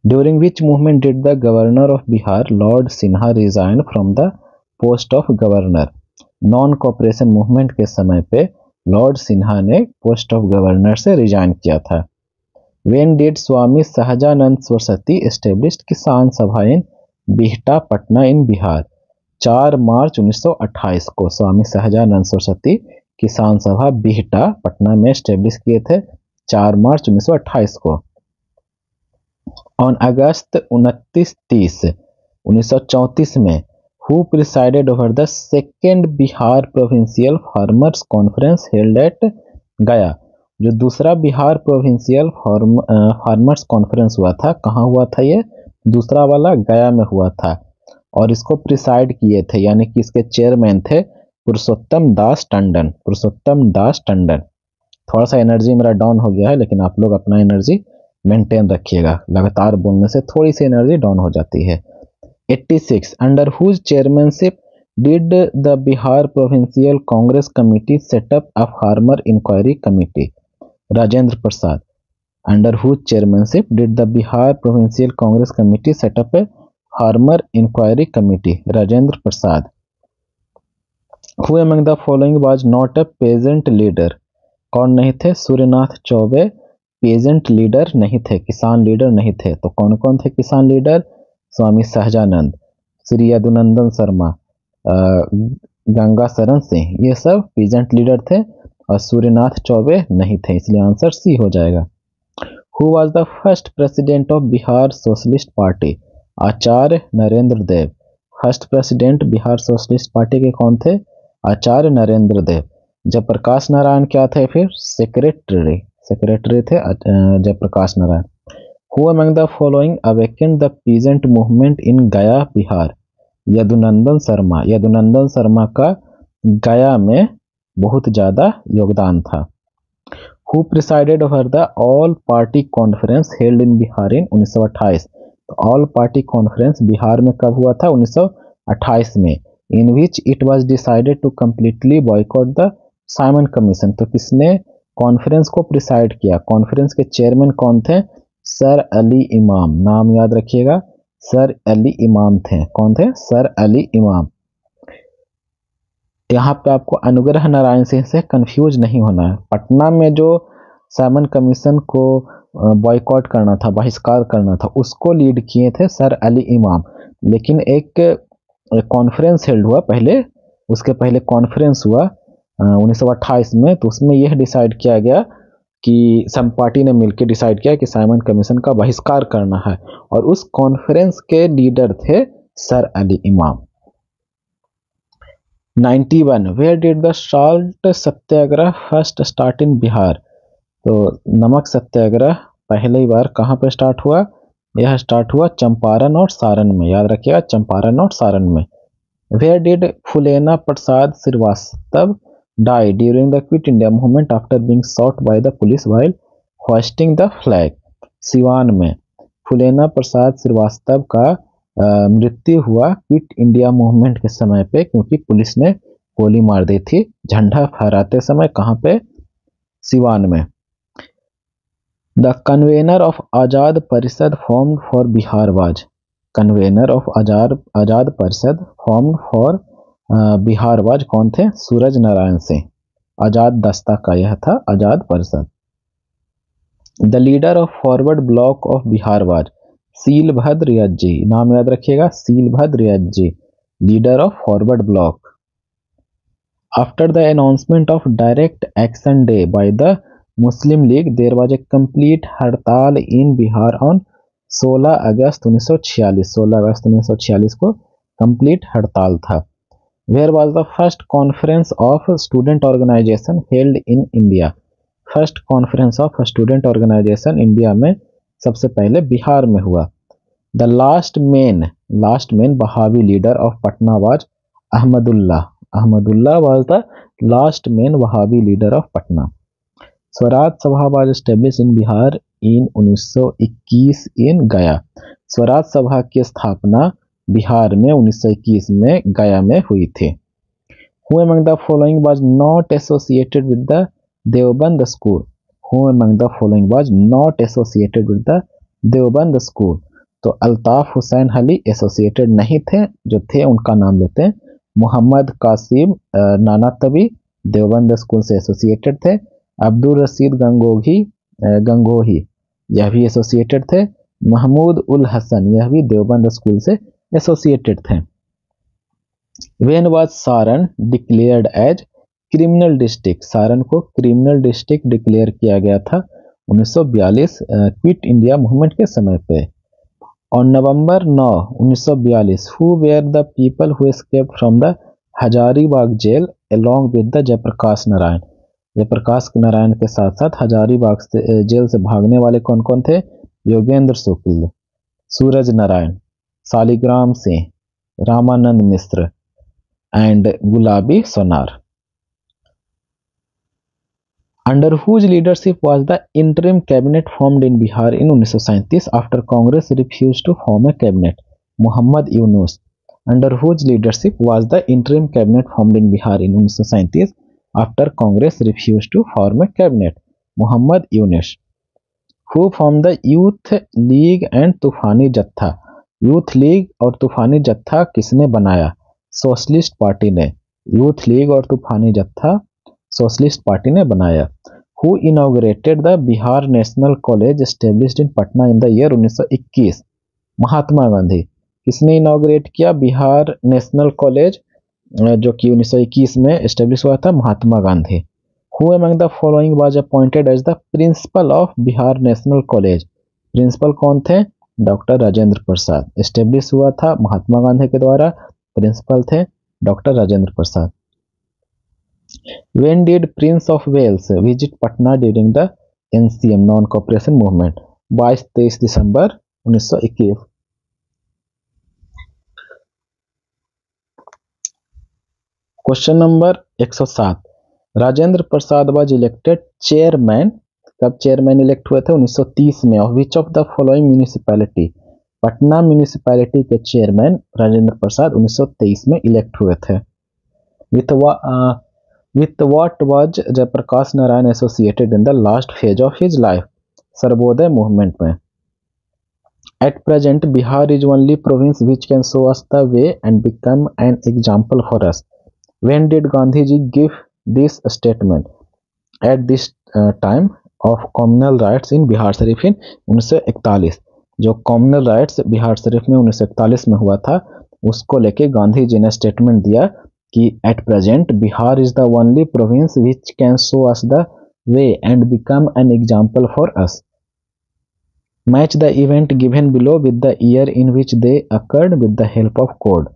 During which movement did the governor of Bihar Lord Sinha resign from the post of governor? Non cooperation movement के समय पे लॉर्ड सिन्हा ने पोस्ट ऑफ गवर्नर से रिजाइन किया था। When did Swami Sahajanand Saraswati established किसान सभा इन बिहटा पटना इन बिहार? 4 मार्च 1928 को स्वामी सहजानंद सरस्वती किसान सभा बिहटा पटना में एस्टेब्लिश किए थे 4 मार्च 1928 को। ऑन अगस्त 29-30 1934 में who presided over the second Bihar provincial farmers conference held at गया? जो दूसरा बिहार प्रोविंशियल फार्मर्स कॉन्फ्रेंस हुआ था, कहाँ हुआ था? ये दूसरा वाला गया में हुआ था और इसको प्रिसाइड किए थे यानी कि इसके चेयरमैन थे पुरुषोत्तम दास टंडन। थोड़ा सा एनर्जी मेरा डाउन हो गया है लेकिन आप लोग अपना एनर्जी मेंटेन रखिएगा, लगातार बोलने से थोड़ी सी एनर्जी डाउन हो जाती है। 86, under whose chairmanship did the Bihar provincial Congress committee set up a farmer inquiry committee? Rajendra Prasad. Under whose chairmanship did the Bihar provincial Congress committee set up a farmer inquiry committee? Rajendra Prasad. Who among the following was not a peasant leader? कौन नहीं थे? Suryanath Choubey pageant leader नहीं थे, किसान leader नहीं थे। तो कौन कौन थे किसान लीडर? स्वामी सहजानंद, श्री यदुनंदन शर्मा, गंगा शरण सिंह, ये सब पेजेंट लीडर थे और सूर्यनाथ चौबे नहीं थे, इसलिए आंसर सी हो जाएगा। Who was the first president of Bihar socialist party? Acharya Narendra Dev. First president Bihar socialist party के कौन थे? आचार्य नरेंद्र देव। जयप्रकाश नारायण क्या थे? फिर सेक्रेटरी थे Jayaprakash Narayan. Who among the following awakened the peasant movement in Gaya Bihar? Yadunandan Sharma का गया में बहुत ज़्यादा योगदान था। Who presided over the all party conference held in Bihar in 1928? तो ऑल पार्टी कॉन्फ्रेंस बिहार में कब हुआ था? 1928 में। In which it was decided to completely boycott the Simon Commission? तो किसने कॉन्फ्रेंस को प्रिसाइड किया? कॉन्फ्रेंस के चेयरमैन कौन थे? सर अली इमाम। नाम याद रखिएगा, सर अली इमाम थे। कौन थे? सर अली इमाम। यहाँ पे आपको अनुग्रह नारायण सिंह से कंफ्यूज नहीं होना है। पटना में जो साइमन कमीशन को बॉयकॉट करना था, बहिष्कार करना था, उसको लीड किए थे सर अली इमाम। लेकिन एक कॉन्फ्रेंस हेल्ड हुआ पहले, उसके पहले कॉन्फ्रेंस हुआ 1928 में, तो उसमें यह डिसाइड किया गया कि सब पार्टी ने मिलकर डिसाइड किया कि साइमन कमीशन का बहिष्कार करना है, और उस कॉन्फ्रेंस के लीडर थे sir Ali Imam. 91 where did the salt satyagraha first start in Bihar. तो नमक सत्याग्रह पहली बार कहाँ पर स्टार्ट हुआ? यह स्टार्ट हुआ चंपारण और सारण में, याद रखिएगा, चंपारण और सारण में। Where did Phulena Prasad Srivastava die during the quit India movement after being shot by the police while hoisting the flag. Siwan में फुलेना प्रसाद श्रीवास्तव का मृत्यु हुआ क्विट इंडिया मूवमेंट के समय पे, क्योंकि पुलिस ने गोली मार दी थी झंडा फहराते समय। कहाँ पे? सिवान में। The convener of Azad Parishad formed for Bihar was. Convener of Azad Parishad formed for Bihar was कौन थे? सूरज नारायण सिंह। आजाद दस्ता का यह था Azad Parishad. The leader of Forward Bloc of Bihar was Sheelbhadra Yajee. नाम याद रखिएगा, Sheelbhadra Yajee, leader of Forward Bloc. After the announcement of Direct Action Day by the Muslim League there was a complete hartal in Bihar on 16 अगस्त 1946। 16 अगस्त 1946 को कंप्लीट हड़ताल था। Where was the first conference of student organisation held in India. First conference of student organisation India में सबसे पहले बिहार में हुआ। The last main Wahabi leader of Patna was Ahmadullah. Ahmadullah was the last main Wahabi leader of Patna. Swaraj Sabha was establish in Bihar in 1921 in Gaya. Swaraj सभा की स्थापना बिहार में 1921 में गया में हुई थी। Who among the following was not associated with the Deoband school? Who among the following was not associated with the Deoband school? तो अल्ताफ हुसैन अली एसोसिएटेड नहीं थे, जो थे उनका नाम लेते हैं। मोहम्मद कासिम नानातबी देवबंद स्कूल से एसोसिएटेड थे। अब्दुल रशीद गंगोही यह भी एसोसिएटेड थे। महमूद उल हसन यह भी देवबंद स्कूल से एसोसिएटेड थे। When was Saran declared as criminal district? Saran को क्रिमिनल डिस्ट्रिक्ट डिक्लेयर किया गया था 1942 क्विट इंडिया मूवमेंट के समय पे। On November 9, 1942 who were the people who escaped from the Hazaribagh jail along with the Jayaprakash Narayan? Jayaprakash Narayan के साथ साथ हजारीबाग से जेल से भागने वाले कौन कौन थे? योगेंद्र शुक्ल, सूरज नारायण, सालिग्राम सिंह, रामानंद मिश्र एंड गुलाबी सोनार। Under whose leadership was the interim cabinet formed in Bihar in 1937 after Congress refused to form a cabinet? Muhammad Yunus. Under whose leadership was the interim cabinet formed in Bihar in 1937 after Congress refused to form a cabinet? Muhammad Yunus. Who formed the Youth League and तूफानी जत्था? Youth league और तूफानी जत्था किसने बनाया? Socialist party ने। Youth league और तूफानी जत्था सोशलिस्ट पार्टी ने बनाया। Who inaugurated the Bihar national college established in Patna in the year 1921? Mahatma Gandhi. किसने इनॉग्रेट किया बिहार नेशनल कॉलेज जो कि 1921 में एस्टेब्लिश हुआ था? Mahatma Gandhi. Who among the following was appointed as the principal of Bihar national college? Principal कौन थे? डॉक्टर राजेंद्र प्रसाद। एस्टेब्लिश हुआ था महात्मा गांधी के द्वारा, प्रिंसिपल थे doctor Rajendra Prasad. When did Prince of Wales visit Patna during the NCM non-cooperation movement? 22-23 दिसंबर 1921। Question number 107। Rajendra Prasad was elected chairman. कब chairman elect हुए थे? 1930 में। Of which of the following municipality? Patna municipality के चेयरमैन राजेंद्र प्रसाद 1923 में इलेक्ट हुए थे। With what was Jayaprakash Narayan associated in the last phase of his life? Sarvodaya movement में। At present, Bihar is only province which can show us the way and become an example for us. When did Gandhi ji give this statement? At this time of communal rights in Bihar Sharif in 1941। जो communal rights Bihar Sharif में 1941 में हुआ था, उसको लेके गांधी जी ने statement दिया कि at present Bihar is the only province which can show us the way and become an example for us. Match the event given below with the year in which they occurred with the help of code.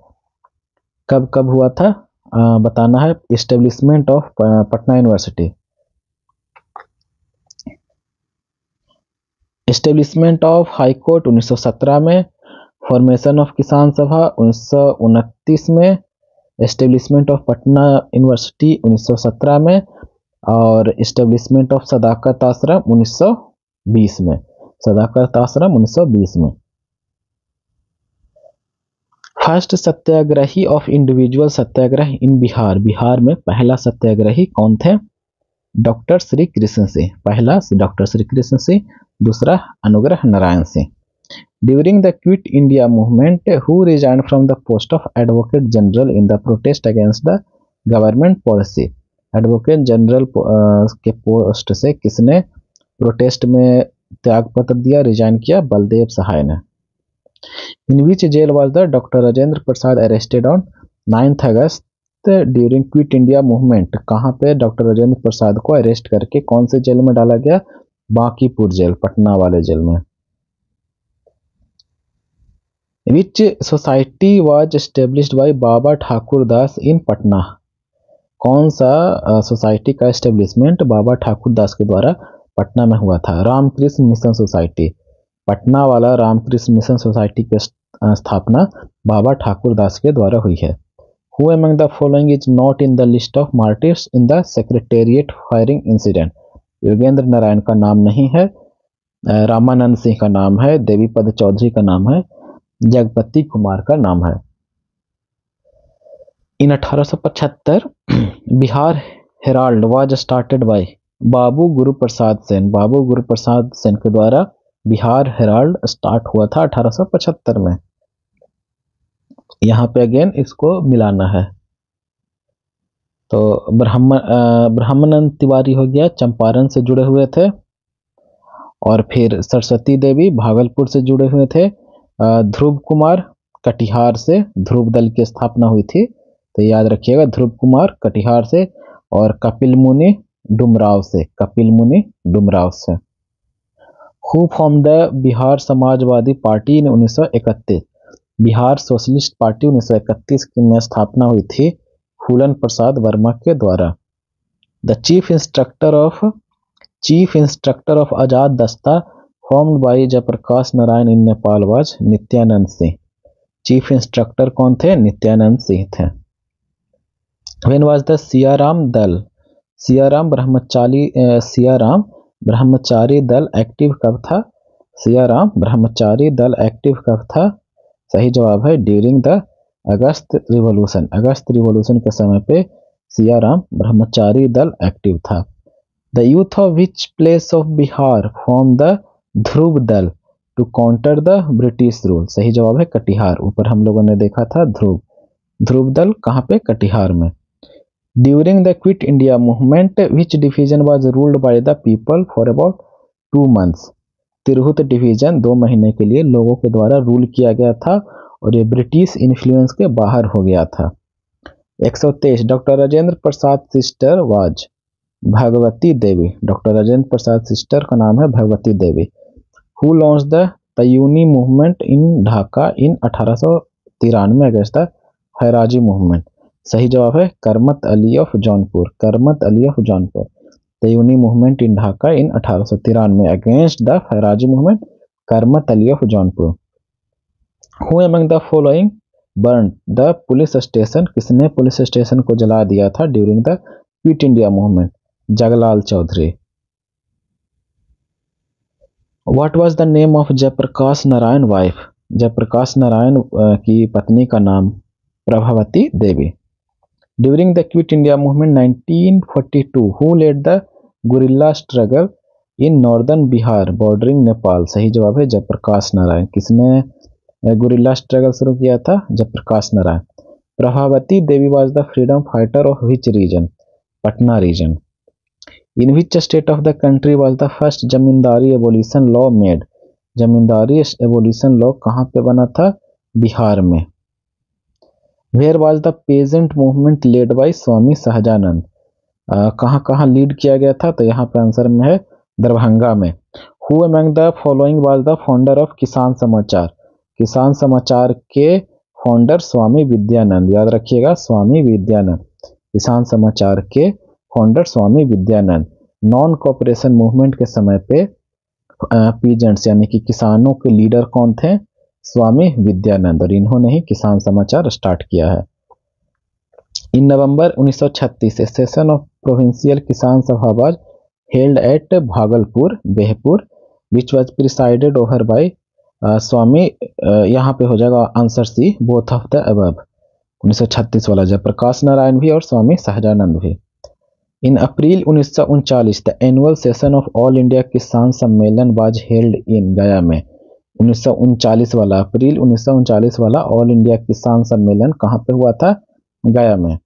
कब कब हुआ था बताना है। Establishment of Patna university, establishment of high court 1917 में, formation of किसान सभा 1929 में, एस्टेब्लिशमेंट ऑफ पटना यूनिवर्सिटी 1917 में, और एस्टेब्लिशमेंट ऑफ सदाकत आश्रम 1920 में। सदाकत आश्रम 1920 में। First satyagrahi of individual satyagraha in Bihar, Bihar में पहला सत्याग्रही कौन थे? डॉक्टर श्री कृष्ण सिंह। पहला डॉक्टर श्री कृष्ण सिंह, दूसरा Anugrah Narayan Singh. During the quit India movement who resigned from the post of advocate general in the protest against the government policy. Advocate general के पोस्ट से किसने प्रोटेस्ट में त्यागपत्र दिया, रिजाइन किया? बलदेव सहाय ने। In which jail was the doctor Rajendra Prasad arrested on 9 August during Quit India movement. कहाँ पे डॉक्टर राजेंद्र प्रसाद को अरेस्ट करके कौन से जेल में डाला गया? बांकीपुर जेल, पटना वाले जेल में। विच सोसाइटी वाज एस्टेब्लिश्ड बाय बाबा ठाकुर दास इन पटना। कौन सा सोसाइटी का एस्टेब्लिशमेंट बाबा ठाकुर दास के द्वारा पटना में हुआ था? Ramakrishna mission society. पटना वाला रामकृष्ण मिशन सोसाइटी की स्थापना बाबा ठाकुर दास के द्वारा हुई है। Who among the following is not in the list of martyrs in the Secretariat firing incident? Yogendra Narayan का नाम नहीं है, रामानंद सिंह का नाम है, देवीपद चौधरी का नाम है, जगपति कुमार का नाम है। In 1875 Bihar Herald was started by Babu Guru Prasad Sen. बाबू गुरु प्रसाद सेन के द्वारा बिहार हेराल्ड स्टार्ट हुआ था 1875 में। यहाँ पे अगेन इसको मिलाना है। तो ब्रह्मानंद तिवारी हो गया, चंपारण से जुड़े हुए थे, और फिर सरस्वती देवी भागलपुर से जुड़े हुए थे। ध्रुव कुमार कटिहार से ध्रुव दल की स्थापना हुई थी, तो याद रखिएगा ध्रुव कुमार कटिहार से, और कपिल मुनि डुमराव से, कपिल मुनि डुमराव से। Who form the Bihar Samajwadi party in 1931। Bihar socialist party 1931 में स्थापना हुई थी फूलन प्रसाद वर्मा के द्वारा। The chief instructor of Azad Dasta formed by Jayaprakash Narayan in Nepal was Nityanand Singh. Chief instructor कौन थे? नित्यानंद सिंह थे। व्हेन वाज द सियाराम दल, सियाराम ब्रह्मचारी दल एक्टिव कब था? सियाराम ब्रह्मचारी दल एक्टिव कब था? सही जवाब है during the August revolution. August revolution के समय पे सियाराम ब्रह्मचारी दल एक्टिव था। The youth of which place of Bihar form the Dhruv Dal to counter the British rule. सही जवाब है कटिहार। ऊपर हम लोगों ने देखा था ध्रुव दल कहाँ पे? कटिहार में। During the quit India movement which division was ruled by the people for about 2 months। Tirhut division 2 महीने के लिए लोगों के द्वारा रूल किया गया था, और ये ब्रिटिश इन्फ्लुएंस के बाहर हो गया था। 123 doctor Rajendra Prasad sister was Bhagwati Devi. Doctor Rajendra Prasad sister का नाम है Bhagwati Devi. Who launch the Taiyuni movement in Dhaka in 1893 against the Khairaji movement. सही जवाब है Karamat Ali of Jaunpur. Karamat Ali of Jaunpur. Taiyuni movement in Dhaka in 1893 against the Khairaji movement, Karamat Ali of Jaunpur. Who among the following burn the police station. किसने police station को जला दिया था during the quit India movement? Jaglal Chaudhary. What was the name of Jayaprakash Narayan wife. Jayaprakash Narayan की पत्नी का नाम Prabhavati Devi. During the quit India movement 1942 who led the guerrilla struggle in northern Bihar bordering Nepal. सही जवाब है जयप्रकाश नारायण। किसने गुरिल्ला स्ट्रगल शुरू किया था? Jayaprakash Narayan. Prabhavati Devi was the freedom fighter of which region? Patna region. In which state of the country was the first zamindari abolition law made. Zamindari abolition law कहाँ पे बना था? बिहार में। Where was the peasant movement led by Swami Sahajanand. कहाँ कहाँ लीड किया गया था, तो यहाँ पे आंसर में है दरभंगा में। Who among the following was the founder of किसान समाचार। किसान समाचार के फाउंडर स्वामी विद्यानंद, याद रखिएगा स्वामी विद्यानंद। किसान समाचार के फाउंडर स्वामी विद्यानंद। नॉन कॉपरेशन मूवमेंट के समय पे पीजेंट्स यानी कि किसानों के लीडर कौन थे, स्वामी विद्यानंद, और इन्होंने ही किसान समाचार स्टार्ट किया है। In November 1936 session of provincial Kisan Sabha was held at Bhagalpur Bihpur which was presided over by Swami, यहाँ पे हो जाएगा answer C both of the above. 1936 वाला जयप्रकाश नारायण भी और स्वामी सहजानंद भी। In April 1939 the annual session of all India Kisan Sammelan was held in गया में। 1939 वाला अप्रैल 1939 वाला ऑल इंडिया किसान सम्मेलन कहाँ पे हुआ था, गया में।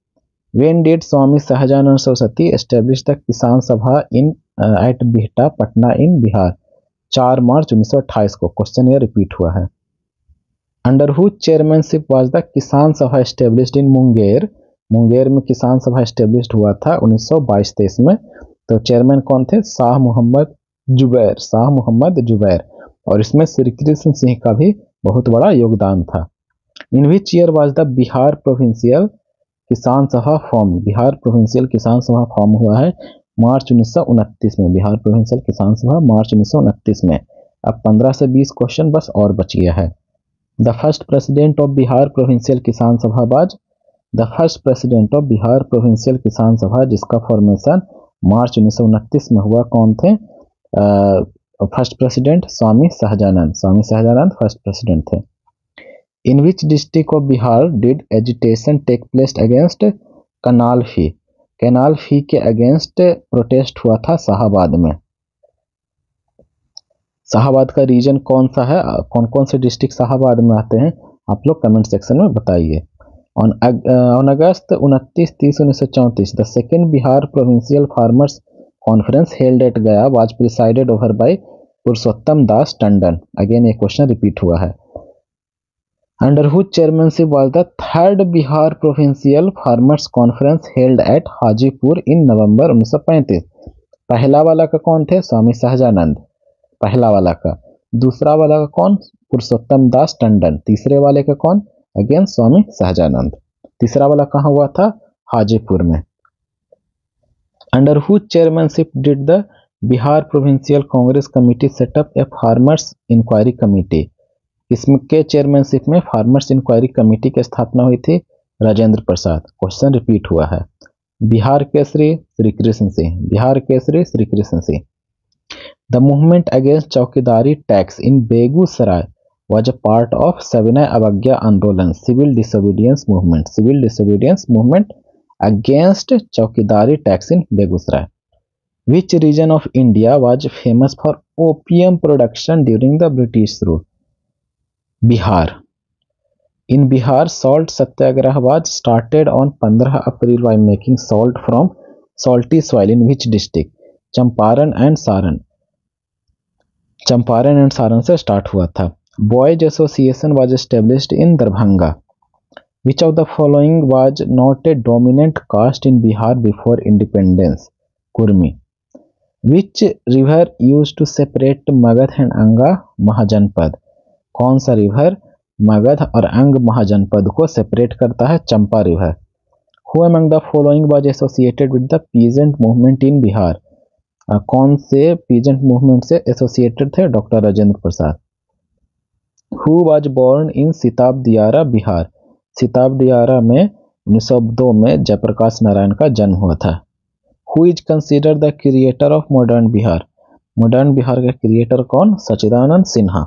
When did Swami Sahajanand Saraswati establish the किसान सभा इन एट बिहटा पटना इन बिहार। 4 मार्च 1928 को। क्वेश्चन ये रिपीट हुआ है। Under who chairmanship was the किसान सभा एस्टेब्लिश्ड इन मुंगेर। मुंगेर में किसान सभा एस्टेब्लिश्ड हुआ था 1922-23 में। तो चेयरमैन कौन थे, शाह मोहम्मद जुबैर, शाह मोहम्मद जुबैर, और इसमें श्री कृष्ण सिंह का भी बहुत बड़ा योगदान था। In which year was the Bihar provincial Kisan Sabha form. Bihar provincial Kisan Sabha form हुआ है मार्च 1929 में। बिहार प्रोविंशियल किसान सभा मार्च 1929 में। अब 15 से 20 क्वेश्चन बस और बच गया है। The first president of Bihar provincial Kisan Sabha was. The first president of Bihar provincial Kisan सभा जिसका फॉर्मेशन मार्च 1929 में हुआ, कौन थे first president, Swami Sahajanand. Swami Sahajanand first president थे। In which district of Bihar did agitation take place against canal fee. Canal fee के अगेंस्ट प्रोटेस्ट हुआ था शाहाबाद में। शाहाबाद का रीजन कौन सा है, कौन कौन से डिस्ट्रिक्ट शाहाबाद में आते हैं, आप लोग कमेंट सेक्शन में बताइए। On August 29-30-1934 the second Bihar provincial farmers conference held at Gaya was presided over by Purushottam Das Tandon. Again ये क्वेश्चन रिपीट हुआ है। Under हुच chairmanship was the third Bihar provincial farmers conference held at Hajipur in November 1935। पहला वाला का कौन थे, स्वामी सहजानंद, पहला वाला का। दूसरा वाला का कौन, पुरुषोत्तम दास टंडन। तीसरे वाले का कौन, अगेन स्वामी सहजानंद। तीसरा वाला कहाँ हुआ था, हाजीपुर में। Under हुच chairmanship did the Bihar provincial Congress committee set up a farmers inquiry committee. इसके चेयरमैनशिप में फार्मर्स इंक्वायरी कमेटी की स्थापना हुई थी, राजेंद्र प्रसाद। क्वेश्चन रिपीट हुआ है। Bihar Kesari Shri Krishna Singh, Bihar Kesari Shri Krishna Singh. The movement against chaukidari tax in Begusarai was a part of सविनय अवज्ञा आंदोलन, civil disobedience movement, civil disobedience movement against chaukidari tax in Begusarai. Which region of India was famous for opium production during the British rule? Bihar. In Bihar, salt satyagraha was started on 15 April by making salt from salty soil in which district? Champaran and Saran, Champaran and Saran से start हुआ था। Boys association was established in Darbhanga. Which of the following was not a dominant caste in Bihar before independence? Kurmi. Which river use to separate Magadh and Anga mahajanapada? कौन सा river Magadh और अंग महाजनपद को separate करता है? Champa river. Who among the following was associated with the peasant movement in Bihar? कौन से peasant movement से एसोसिएटेड थे? Doctor Rajendra Prasad. Who was born in Sitab Diara Bihar? Sitab Diara में 1902 में जयप्रकाश नारायण का जन्म हुआ था। Who is considered the creator of modern Bihar? Modern Bihar का क्रिएटर कौन? Sachchidanand Sinha.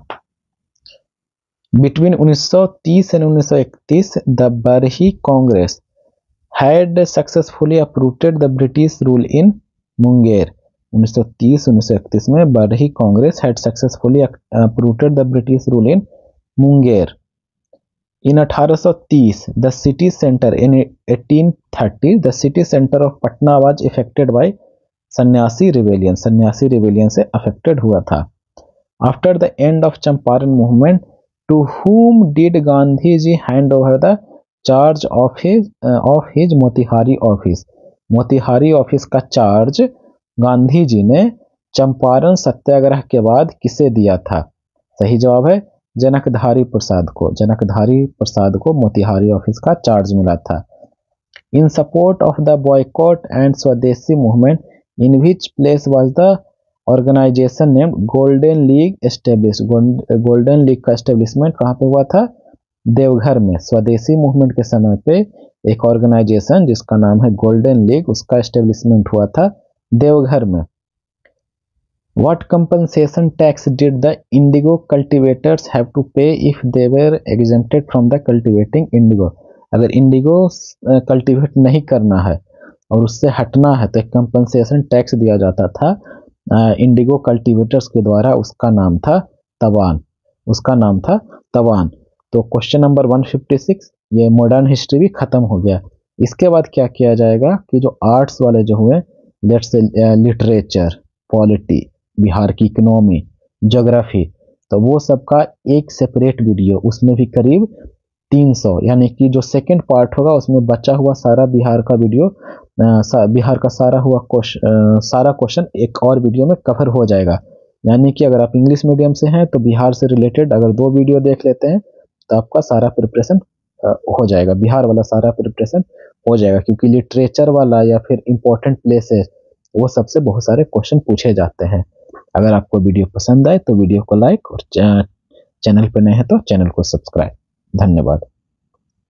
Between 1930 and 1931 the Barhi Congress had successfully uprooted the British rule in Munger. 1930-1931 में Barhi Congress had successfully uprooted the British rule in Munger. In 1830 the city centre, in 1830 the city centre of Patna was affected by Sanyasi rebellion, Sanyasi rebellion से affected हुआ था। After the end of Champaran movement to whom did Gandhi ji hand over the charge of his Motihari office. Motihari office का charge Gandhi ji ने चंपारण सत्याग्रह के बाद किसे दिया था? सही जवाब है जनकधारी प्रसाद को। जनकधारी प्रसाद को मोतिहारी ऑफिस का चार्ज मिला था। In support of the boycott and swadeshi movement in which place was the organisation named golden league establish. Golden league का एस्टेब्लिशमेंट कहाँ पे हुआ था? देवघर में। स्वदेशी मूवमेंट के समय पे एक ऑर्गेनाइजेशन जिसका नाम है गोल्डन लीग, उसका एस्टेब्लिशमेंट हुआ था देवघर में। What compensation tax did the indigo cultivators have to pay if they were exempted from the cultivating indigo? अगर इंडिगो कल्टीवेट नहीं करना है और उससे हटना है तो एक कंपनसेशन टैक्स दिया जाता था इंडिगो कल्टीवेटर्स के द्वारा, उसका नाम था तवान। उसका नाम था तवान। तो क्वेश्चन नंबर 156 ये मॉडर्न हिस्ट्री भी खत्म हो गया। इसके बाद क्या किया जाएगा कि जो आर्ट्स वाले जो हुए, let's say literature, polity, Bihar की इकोनॉमी, ज्योग्राफी, तो वो सबका एक सेपरेट वीडियो, उसमें भी करीब 300, यानी कि जो सेकंड पार्ट होगा उसमें बचा हुआ सारा बिहार का वीडियो, बिहार का सारा क्वेश्चन एक और वीडियो में कवर हो जाएगा। यानी कि अगर आप इंग्लिश मीडियम से हैं तो बिहार से रिलेटेड अगर 2 वीडियो देख लेते हैं तो आपका सारा प्रिपरेशन हो जाएगा, बिहार वाला सारा प्रिपरेशन हो जाएगा। क्योंकि लिटरेचर वाला या फिर इंपॉर्टेंट प्लेसेस वो सबसे बहुत सारे क्वेश्चन पूछे जाते हैं। अगर आपको वीडियो पसंद आए तो वीडियो को लाइक और चैनल पर नए हैं तो चैनल को सब्सक्राइब। धन्यवाद।